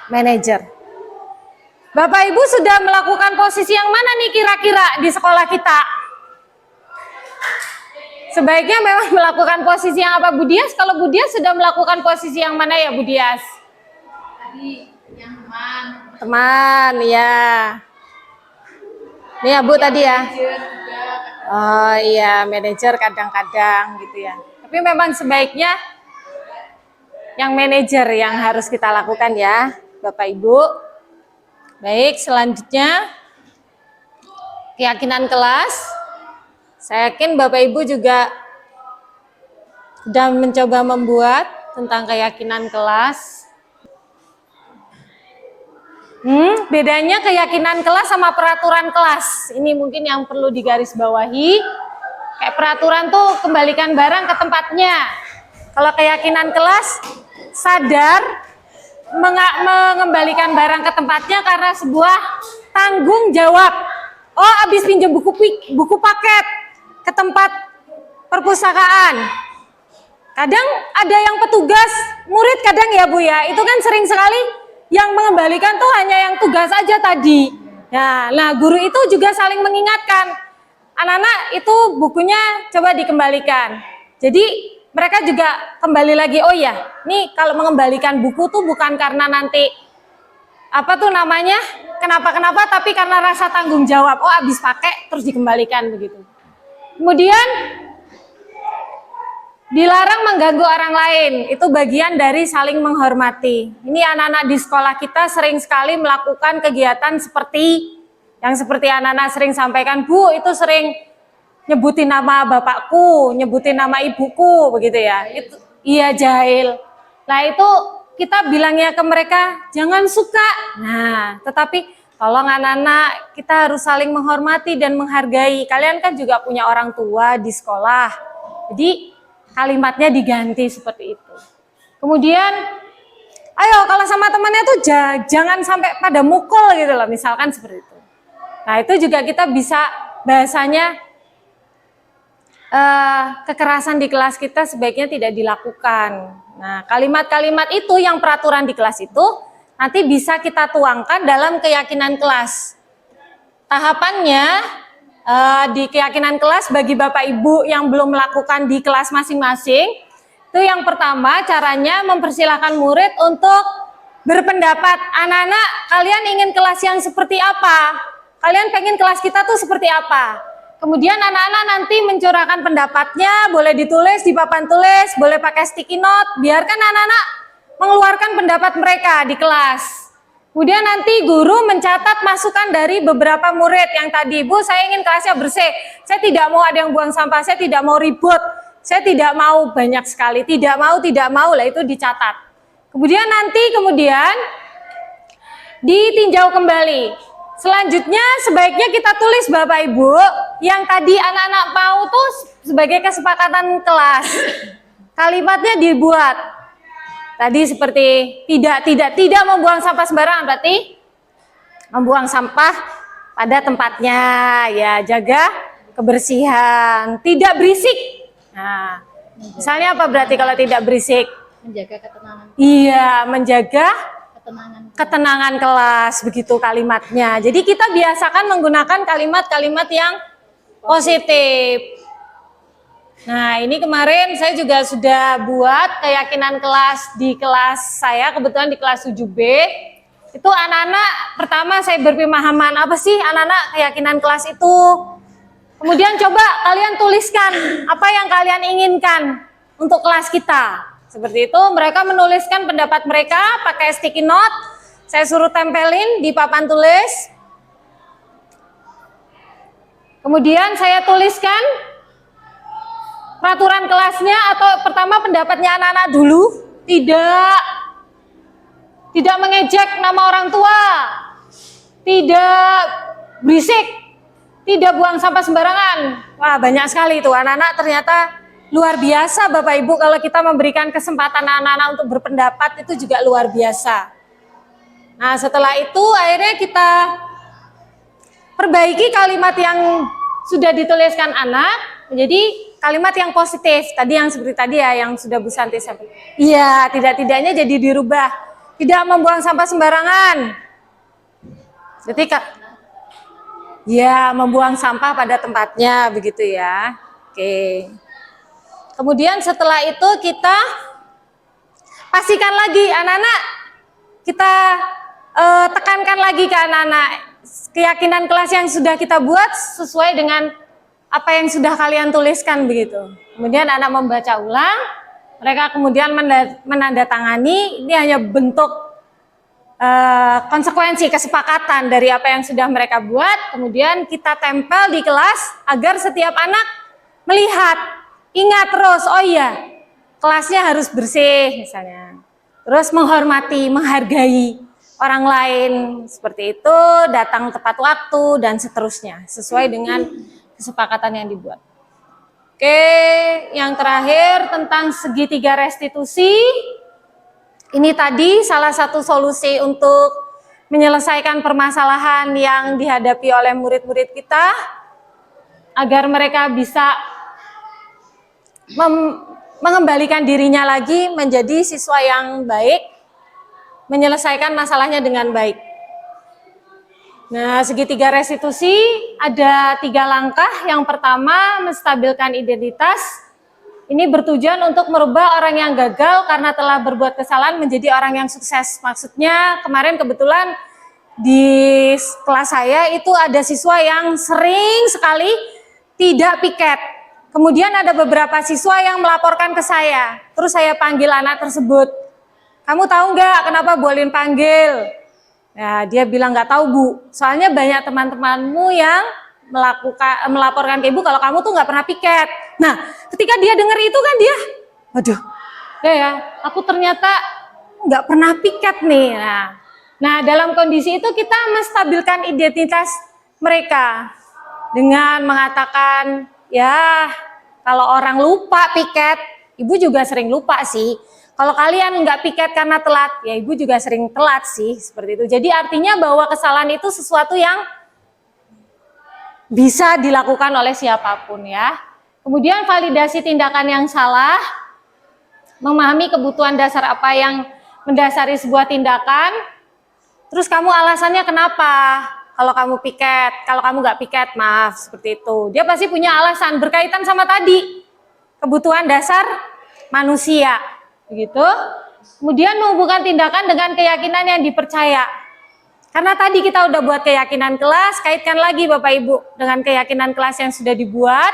manajer. Bapak Ibu sudah melakukan posisi yang mana nih kira-kira di sekolah kita? Sebaiknya memang melakukan posisi yang apa Bu Dias? Kalau Bu Dias sudah melakukan posisi yang mana ya Bu Dias? Tadi yang teman. Teman, ya. Ini ya Bu tadi ya. Oh iya, manajer kadang-kadang gitu ya. Tapi memang sebaiknya yang manajer yang harus kita lakukan ya, Bapak Ibu. Baik, selanjutnya keyakinan kelas. Saya yakin Bapak Ibu juga sudah mencoba membuat tentang keyakinan kelas. Bedanya keyakinan kelas sama peraturan kelas. Ini mungkin yang perlu digarisbawahi. Kayak peraturan tuh kembalikan barang ke tempatnya. Kalau keyakinan kelas sadar mengembalikan barang ke tempatnya karena sebuah tanggung jawab. Oh, habis pinjam buku paket ke tempat perpustakaan. Kadang ada yang petugas murid kadang ya Bu ya. Itu kan sering sekali yang mengembalikan tuh hanya yang tugas aja tadi. Nah, guru itu juga saling mengingatkan. Anak-anak itu bukunya coba dikembalikan. Jadi mereka juga kembali lagi, oh ya, nih kalau mengembalikan buku tuh bukan karena nanti apa tuh namanya, kenapa-kenapa, tapi karena rasa tanggung jawab. Oh, habis pakai terus dikembalikan begitu. Kemudian dilarang mengganggu orang lain, itu bagian dari saling menghormati. Ini anak-anak di sekolah kita sering sekali melakukan kegiatan seperti yang seperti anak-anak sering sampaikan, Bu, itu sering nyebutin nama bapakku, nyebutin nama ibuku, begitu ya. Itu iya jahil. Nah itu kita bilangnya ke mereka, jangan suka. Nah, tetapi tolong anak-anak, kita harus saling menghormati dan menghargai. Kalian kan juga punya orang tua di sekolah. Jadi kalimatnya diganti seperti itu. Kemudian, ayo kalau sama temannya tuh jangan sampai pada mukul gitu loh, misalkan seperti itu. Nah itu juga kita bisa bahasanya kekerasan di kelas kita sebaiknya tidak dilakukan. Nah kalimat-kalimat itu yang peraturan di kelas itu nanti bisa kita tuangkan dalam keyakinan kelas. Tahapannya di keyakinan kelas bagi Bapak Ibu yang belum melakukan di kelas masing-masing, itu yang pertama caranya mempersilahkan murid untuk berpendapat. Anak-anak, kalian ingin kelas yang seperti apa? Kalian pengen kelas kita tuh seperti apa? Kemudian anak-anak nanti mencurahkan pendapatnya, boleh ditulis di papan tulis, boleh pakai sticky note, biarkan anak-anak mengeluarkan pendapat mereka di kelas. Kemudian nanti guru mencatat masukan dari beberapa murid yang tadi, Bu, saya ingin kelasnya bersih, saya tidak mau ada yang buang sampah, saya tidak mau ribut, saya tidak mau banyak sekali, tidak mau lah, itu dicatat. Kemudian ditinjau kembali. Selanjutnya sebaiknya kita tulis Bapak Ibu yang tadi anak-anak mau tuh sebagai kesepakatan kelas. Kalimatnya dibuat. Tadi seperti tidak membuang sampah sembarangan, berarti membuang sampah pada tempatnya, ya jaga kebersihan, tidak berisik. Nah, misalnya apa berarti kalau tidak berisik? Menjaga ketenangan. Iya, menjaga ketenangan kelas, begitu kalimatnya. Jadi kita biasakan menggunakan kalimat-kalimat yang positif. Nah ini kemarin saya juga sudah buat keyakinan kelas di kelas saya, kebetulan di kelas 7B. Itu anak-anak, pertama saya berpemahaman apa sih anak-anak keyakinan kelas itu. Kemudian coba kalian tuliskan apa yang kalian inginkan untuk kelas kita. Seperti itu, mereka menuliskan pendapat mereka pakai sticky note. Saya suruh tempelin di papan tulis. Kemudian saya tuliskan peraturan kelasnya atau pertama pendapatnya anak-anak dulu. Tidak mengejek nama orang tua. Tidak berisik. Tidak buang sampah sembarangan. Wah, banyak sekali itu anak-anak ternyata luar biasa Bapak Ibu, kalau kita memberikan kesempatan anak-anak untuk berpendapat itu juga luar biasa. Nah setelah itu akhirnya kita perbaiki kalimat yang sudah dituliskan anak menjadi kalimat yang positif. Tadi yang seperti tadi ya yang sudah Bu Santi sampaikan. Iya, tidak-tidaknya jadi dirubah. Tidak membuang sampah sembarangan. Jadi ya membuang sampah pada tempatnya begitu ya. Oke. Kemudian setelah itu kita pastikan lagi anak-anak, kita tekankan lagi ke anak-anak keyakinan kelas yang sudah kita buat sesuai dengan apa yang sudah kalian tuliskan begitu. Kemudian anak membaca ulang, mereka kemudian menandatangani. Ini hanya bentuk konsekuensi kesepakatan dari apa yang sudah mereka buat. Kemudian kita tempel di kelas agar setiap anak melihat, ingat terus, oh iya, kelasnya harus bersih misalnya. Terus menghormati, menghargai orang lain seperti itu, datang tepat waktu dan seterusnya sesuai dengan kesepakatan yang dibuat. Oke, yang terakhir tentang segitiga restitusi. Ini tadi salah satu solusi untuk menyelesaikan permasalahan yang dihadapi oleh murid-murid kita agar mereka bisa mengembalikan dirinya lagi menjadi siswa yang baik, menyelesaikan masalahnya dengan baik. Nah, segitiga restitusi ada 3 langkah. Yang pertama, menstabilkan identitas. Ini bertujuan untuk merubah orang yang gagal karena telah berbuat kesalahan menjadi orang yang sukses. Maksudnya kemarin kebetulan di kelas saya itu ada siswa yang sering sekali tidak piket. Kemudian ada beberapa siswa yang melaporkan ke saya. Terus saya panggil anak tersebut. Kamu tahu nggak kenapa Bolin panggil? Ya, dia bilang nggak tahu Bu. Soalnya banyak teman-temanmu yang melaporkan ke ibu kalau kamu tuh nggak pernah piket. Nah, ketika dia dengar itu kan dia, waduh, ya, aku ternyata nggak pernah piket nih. Nah, dalam kondisi itu kita menstabilkan identitas mereka dengan mengatakan, ya, kalau orang lupa piket, ibu juga sering lupa sih. Kalau kalian nggak piket karena telat, ya ibu juga sering telat sih, seperti itu. Jadi artinya bahwa kesalahan itu sesuatu yang bisa dilakukan oleh siapapun ya. Kemudian validasi tindakan yang salah, memahami kebutuhan dasar apa yang mendasari sebuah tindakan. Terus kamu alasannya kenapa? Kalau kamu piket, kalau kamu nggak piket, maaf, seperti itu. Dia pasti punya alasan berkaitan sama tadi, kebutuhan dasar manusia, begitu. Kemudian menghubungkan tindakan dengan keyakinan yang dipercaya. Karena tadi kita udah buat keyakinan kelas, kaitkan lagi Bapak Ibu dengan keyakinan kelas yang sudah dibuat.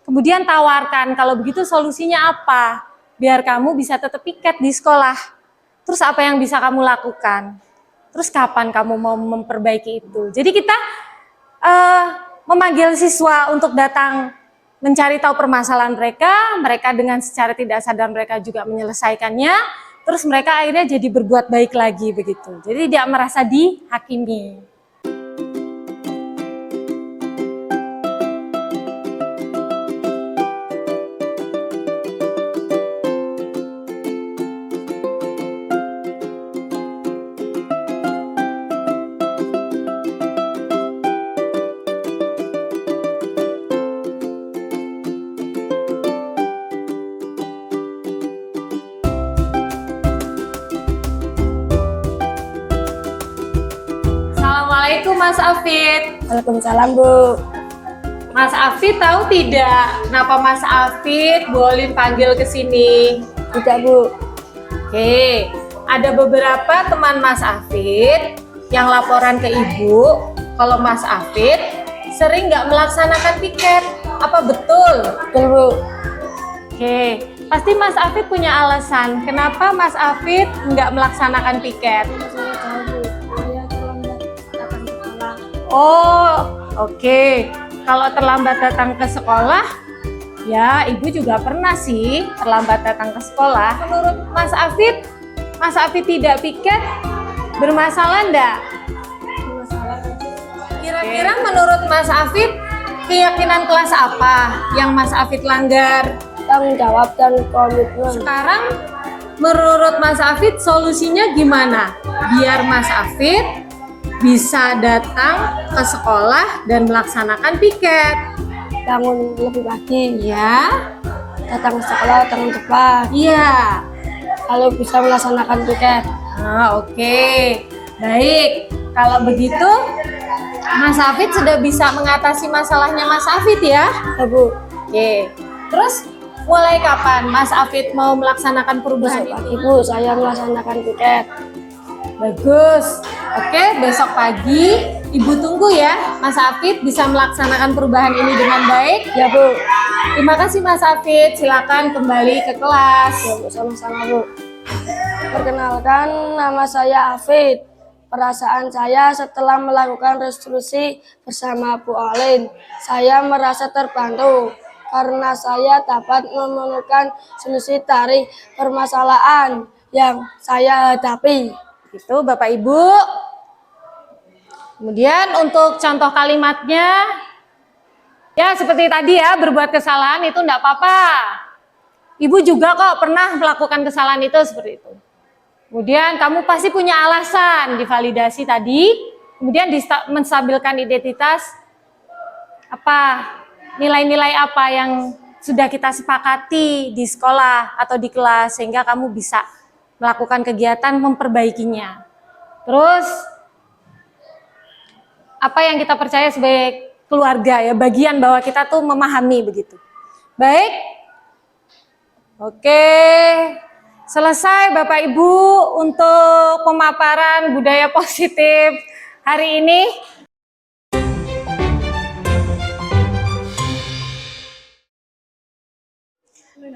Kemudian tawarkan, kalau begitu solusinya apa? Biar kamu bisa tetap piket di sekolah. Terus apa yang bisa kamu lakukan? Terus kapan kamu mau memperbaiki itu? Jadi kita memanggil siswa untuk datang mencari tahu permasalahan mereka. Mereka dengan secara tidak sadar mereka juga menyelesaikannya. Terus mereka akhirnya jadi berbuat baik lagi begitu. Jadi tidak merasa dihakimi. Assalamualaikum Mas Afid. Waalaikumsalam Bu. Mas Afid tahu tidak kenapa Mas Afid Bolin panggil ke sini? Tidak Bu. Oke, ada beberapa teman Mas Afid yang laporan ke ibu kalau Mas Afid sering nggak melaksanakan piket. Apa betul? Betul Bu. Oke, pasti Mas Afid punya alasan kenapa Mas Afid nggak melaksanakan piket. Oh, oke. Kalau terlambat datang ke sekolah, ya ibu juga pernah sih terlambat datang ke sekolah. Menurut Mas Afid tidak piket bermasalah enggak? Kira-kira menurut Mas Afid, keyakinan kelas apa yang Mas Afid langgar? Tanggung jawab dan komitmen. Sekarang menurut Mas Afid solusinya gimana? Biar Mas Afid bisa datang ke sekolah dan melaksanakan piket. Bangun lebih pagi. Ya, Datang ke sekolah dengan cepat. iya. Lalu bisa melaksanakan piket. Oke. Baik. Kalau begitu, Mas Afid sudah bisa mengatasi masalahnya Mas Afid ya. Ya Bu. Oke. Terus Mulai kapan Mas Afid mau melaksanakan perubahan Besok itu? pagi Bu, saya melaksanakan piket. Bagus. Oke, besok pagi Ibu tunggu ya Mas Afid bisa melaksanakan perubahan ini dengan baik. Ya Bu. Terima kasih Mas Afid. Silakan kembali ke kelas. Ya Bu, sama-sama Bu. Perkenalkan, nama saya Afid. Perasaan saya setelah melakukan restitusi bersama Bu Olin, saya merasa terbantu karena saya dapat menemukan solusi dari permasalahan yang saya hadapi. Itu Bapak Ibu. Kemudian untuk contoh kalimatnya, ya seperti tadi ya, berbuat kesalahan itu enggak apa-apa. Ibu juga kok pernah melakukan kesalahan itu seperti itu. Kemudian kamu pasti punya alasan, divalidasi tadi. Kemudian menstabilkan identitas, apa nilai-nilai apa yang sudah kita sepakati di sekolah atau di kelas sehingga kamu bisa melakukan kegiatan memperbaikinya. Terus apa yang kita percaya sebagai keluarga ya, bagian bahwa kita tuh memahami begitu. Baik. Oke. Selesai Bapak Ibu untuk pemaparan budaya positif hari ini.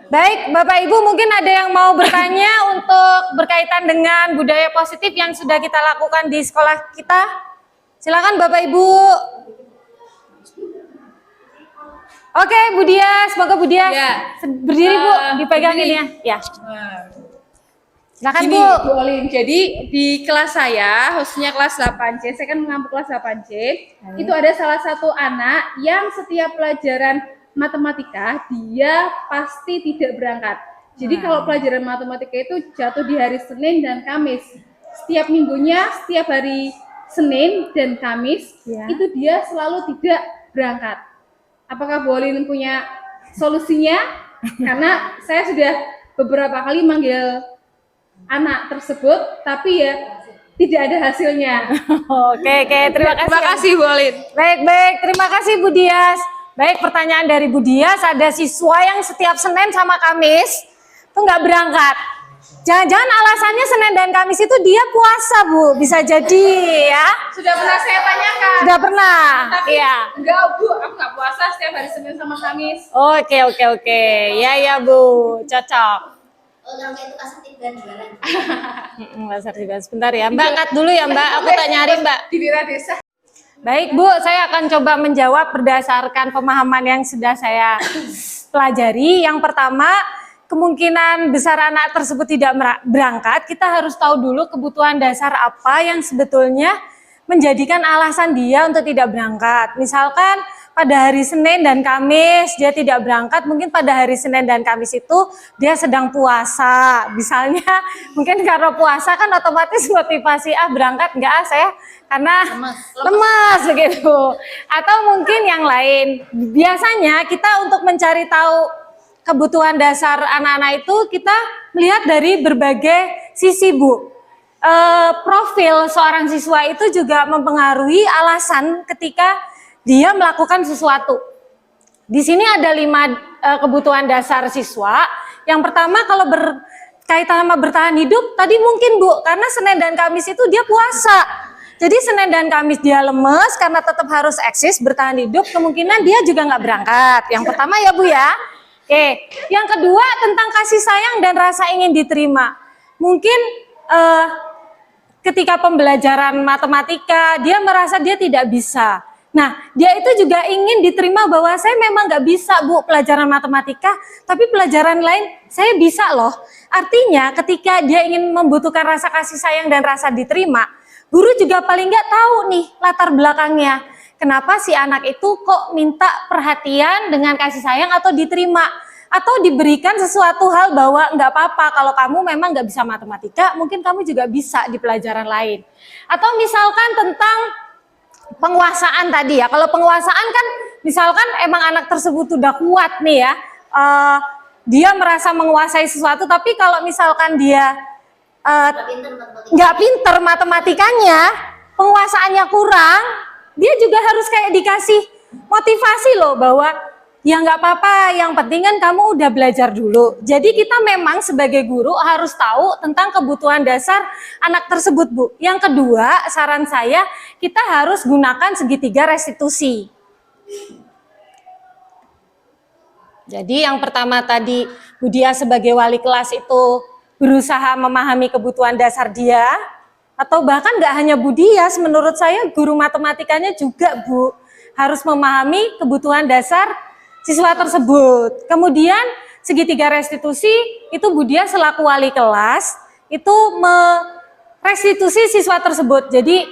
Baik, Bapak Ibu mungkin ada yang mau bertanya untuk berkaitan dengan budaya positif yang sudah kita lakukan di sekolah kita. Silakan Bapak Ibu. Oke, Bu Dia, semoga Bu Dia berdiri Bu, dipegangin ya. Ya. Silakan Gini, Bu. Bu Olin, jadi di kelas saya, khususnya kelas 8C, saya kan mengampu kelas 8C, itu ada salah satu anak yang setiap pelajaran matematika, dia pasti tidak berangkat. Jadi kalau pelajaran matematika itu jatuh di hari Senin dan Kamis. Setiap minggunya, setiap hari Senin dan Kamis, itu dia selalu tidak berangkat. Apakah Bu Olin punya solusinya? Karena saya sudah beberapa kali manggil anak tersebut, tapi ya tidak ada hasilnya. Oke, terima kasih. Terima kasih Bu Olin. Baik, terima kasih Bu Dias. Baik, pertanyaan dari Bu Dias, ada siswa yang setiap Senin sama Kamis tuh nggak berangkat. Jangan-jangan alasannya Senin dan Kamis itu dia puasa Bu, bisa jadi ya. Sudah pernah saya tanyakan. Sudah pernah, Tapi iya. enggak Bu, aku nggak puasa setiap hari Senin sama Kamis. Oke, ya Bu, cocok. Orang itu kasih tiga jualan. Sebentar ya, Mbak angkat dulu ya Mbak, aku tak nyari Mbak. Di Wira Desa. Baik Bu, saya akan coba menjawab berdasarkan pemahaman yang sudah saya pelajari. Yang pertama, kemungkinan besar anak tersebut tidak berangkat, kita harus tahu dulu kebutuhan dasar apa yang sebetulnya menjadikan alasan dia untuk tidak berangkat. Misalkan pada hari Senin dan Kamis dia tidak berangkat, mungkin pada hari Senin dan Kamis itu dia sedang puasa. Misalnya mungkin karena puasa kan otomatis motivasi berangkat enggak saya karena lemas begitu. Atau mungkin yang lain. Biasanya kita untuk mencari tahu kebutuhan dasar anak-anak itu kita melihat dari berbagai sisi Bu. Profil seorang siswa itu juga mempengaruhi alasan ketika dia melakukan sesuatu. Di sini ada 5 kebutuhan dasar siswa. Yang pertama kalau berkaitan sama bertahan hidup, tadi mungkin Bu, karena Senin dan Kamis itu dia puasa. Jadi Senin dan Kamis dia lemes karena tetap harus eksis bertahan hidup, kemungkinan dia juga nggak berangkat. Yang pertama ya Bu ya. Oke, yang kedua tentang kasih sayang dan rasa ingin diterima. Mungkin ketika pembelajaran matematika dia merasa dia tidak bisa. Nah, dia itu juga ingin diterima bahwa saya memang nggak bisa Bu pelajaran matematika, tapi pelajaran lain saya bisa loh. Artinya ketika dia ingin membutuhkan rasa kasih sayang dan rasa diterima, guru juga paling nggak tahu nih latar belakangnya. Kenapa si anak itu kok minta perhatian dengan kasih sayang atau diterima? Atau diberikan sesuatu hal bahwa nggak apa-apa kalau kamu memang nggak bisa matematika, mungkin kamu juga bisa di pelajaran lain. Atau misalkan tentang penguasaan tadi ya, kalau penguasaan kan misalkan emang anak tersebut udah kuat nih ya, dia merasa menguasai sesuatu, tapi kalau misalkan dia nggak pinter matematikanya, penguasaannya kurang, dia juga harus kayak dikasih motivasi loh bahwa Ya nggak apa-apa, yang penting kan kamu udah belajar dulu. Jadi kita memang sebagai guru harus tahu tentang kebutuhan dasar anak tersebut, Bu. Yang kedua, saran saya, kita harus gunakan segitiga restitusi. Jadi yang pertama tadi, Bu Dia sebagai wali kelas itu berusaha memahami kebutuhan dasar dia, atau bahkan nggak hanya Bu Dias, menurut saya guru matematikanya juga, Bu, harus memahami kebutuhan dasar siswa tersebut. Kemudian segitiga restitusi itu Bu Dia selaku wali kelas itu merestitusi siswa tersebut. Jadi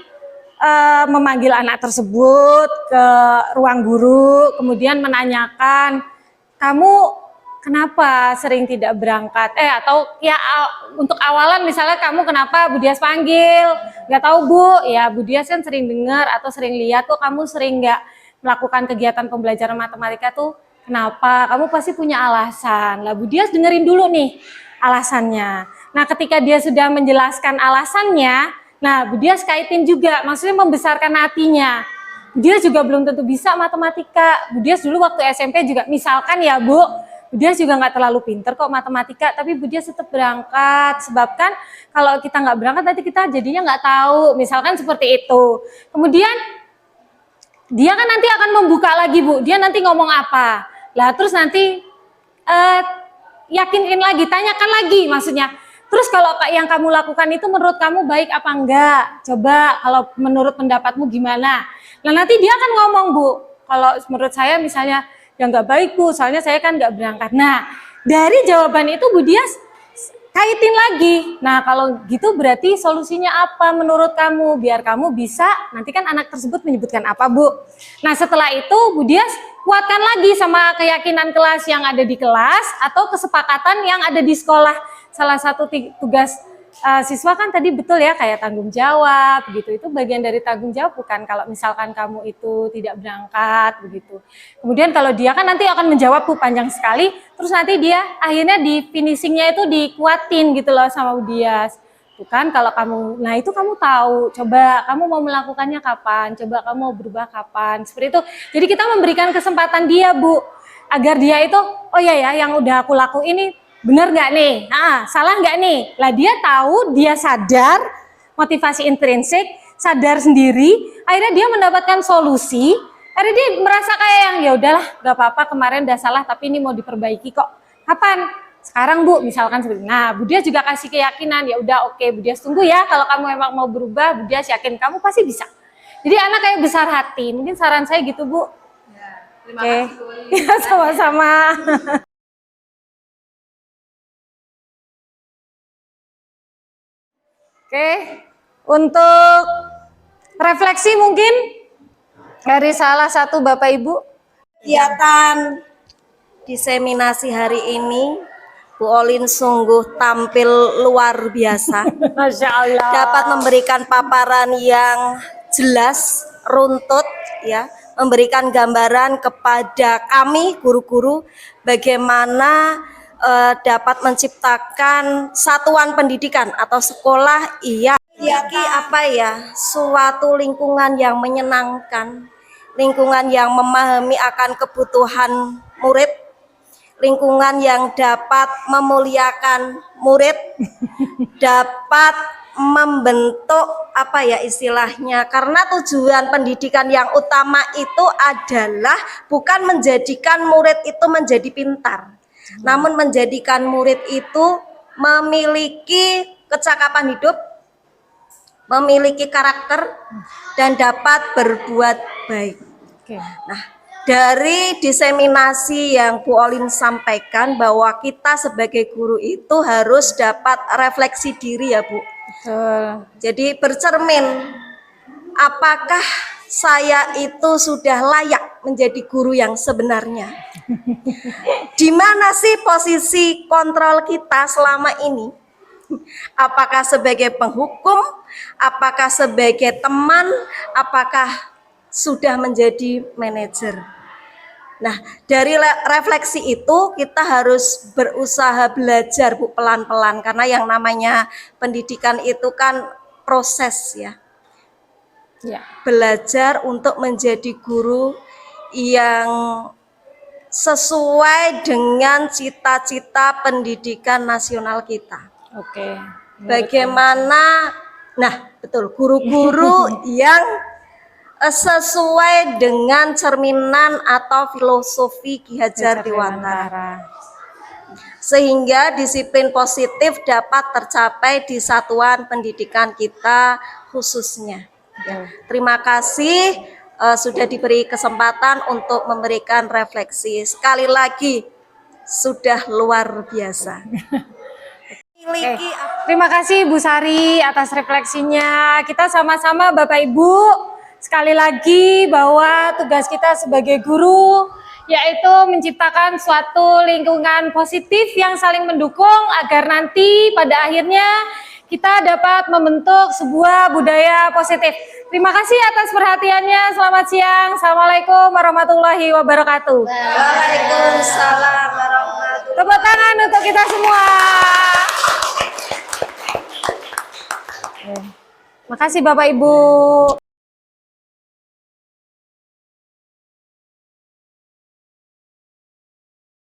memanggil anak tersebut ke ruang guru, kemudian menanyakan, kamu kenapa sering tidak berangkat? Atau ya untuk awalan misalnya kamu kenapa Bu Dias panggil? Nggak tahu Bu, ya Bu Dias kan sering dengar atau sering lihat kok kamu sering nggak melakukan kegiatan pembelajaran matematika tuh kenapa? Kamu pasti punya alasan. Lah Bu Dias dengerin dulu nih alasannya. Nah ketika dia sudah menjelaskan alasannya, nah Bu Dias kaitin juga, maksudnya membesarkan hatinya. Bu Dias juga belum tentu bisa matematika. Bu Dias dulu waktu SMP juga misalkan ya Bu Dias juga nggak terlalu pinter kok matematika, tapi Bu Dias tetap berangkat. Sebab kan kalau kita nggak berangkat nanti kita jadinya nggak tahu, misalkan seperti itu. Kemudian dia kan nanti akan membuka lagi Bu, dia nanti ngomong apa. Lah terus nanti yakinin lagi, tanyakan lagi maksudnya. Terus kalau yang kamu lakukan itu menurut kamu baik apa enggak? Coba kalau menurut pendapatmu gimana? Nah nanti dia akan ngomong Bu, kalau menurut saya misalnya ya nggak baik Bu, soalnya saya kan nggak berangkat. Nah dari jawaban itu Bu Dias kaitin lagi. Nah kalau gitu berarti solusinya apa menurut kamu? Biar kamu bisa, nanti kan anak tersebut menyebutkan apa Bu. Nah setelah itu Bu Dias kuatkan lagi sama keyakinan kelas yang ada di kelas atau kesepakatan yang ada di sekolah. Salah satu tugas siswa kan tadi betul ya kayak tanggung jawab begitu, itu bagian dari tanggung jawab bukan kalau misalkan kamu itu tidak berangkat begitu. Kemudian kalau dia kan nanti akan menjawab Bu panjang sekali, terus nanti dia akhirnya di finishingnya itu dikuatin gitu loh sama Bu Dias. Bukan kalau kamu, nah itu kamu tahu, coba kamu mau melakukannya kapan, coba kamu mau berubah kapan, seperti itu. Jadi kita memberikan kesempatan dia Bu, agar dia itu, oh iya ya yang udah aku lakuin ini bener nggak nih? Salah nggak nih? Lah dia tahu, dia sadar, motivasi intrinsik, sadar sendiri, akhirnya dia mendapatkan solusi, akhirnya dia merasa kayak yang ya udahlah, nggak apa-apa kemarin udah salah, tapi ini mau diperbaiki kok. Kapan? Sekarang Bu, misalkan seperti. Nah, Bu Dias juga kasih keyakinan, ya udah oke, Bu Dias tunggu ya, kalau kamu emang mau berubah, Bu Dias yakin kamu pasti bisa. Jadi anak kayak besar hati, mungkin saran saya gitu Bu. Ya, terima kasih Bu. Ya, sama-sama. Oke, untuk refleksi mungkin dari salah satu Bapak Ibu. Kegiatan diseminasi hari ini, Bu Olin sungguh tampil luar biasa. Masya Allah. Dapat memberikan paparan yang jelas, runtut, ya, memberikan gambaran kepada kami guru-guru bagaimana dapat menciptakan satuan pendidikan atau sekolah suatu lingkungan yang menyenangkan, lingkungan yang memahami akan kebutuhan murid, lingkungan yang dapat memuliakan murid, dapat membentuk istilahnya, karena tujuan pendidikan yang utama itu adalah bukan menjadikan murid itu menjadi pintar, namun menjadikan murid itu memiliki kecakapan hidup, memiliki karakter, dan dapat berbuat baik. Nah, dari diseminasi yang Bu Olin sampaikan bahwa kita sebagai guru itu harus dapat refleksi diri ya Bu. Betul. Jadi bercermin, apakah saya itu sudah layak menjadi guru yang sebenarnya? Di mana sih posisi kontrol kita selama ini? Apakah sebagai penghukum? Apakah sebagai teman? Apakah sudah menjadi manajer? Nah, dari refleksi itu kita harus berusaha belajar Bu, pelan-pelan, karena yang namanya pendidikan itu kan proses ya. Belajar untuk menjadi guru yang sesuai dengan cita-cita pendidikan nasional kita. Oke. Bagaimana, nah betul, guru-guru yang sesuai dengan cerminan atau filosofi Ki Hajar Dewantara. Sehingga disiplin positif dapat tercapai di satuan pendidikan kita khususnya. Ya, terima kasih sudah diberi kesempatan untuk memberikan refleksi. Sekali lagi, sudah luar biasa. Miliki Terima kasih Bu Sari atas refleksinya. Kita sama-sama Bapak Ibu, sekali lagi bahwa tugas kita sebagai guru yaitu menciptakan suatu lingkungan positif yang saling mendukung agar nanti pada akhirnya kita dapat membentuk sebuah budaya positif. Terima kasih atas perhatiannya. Selamat siang. Assalamualaikum warahmatullahi wabarakatuh. Waalaikumsalam warahmatullahi. Tepuk tangan untuk kita semua. Makasih Bapak Ibu.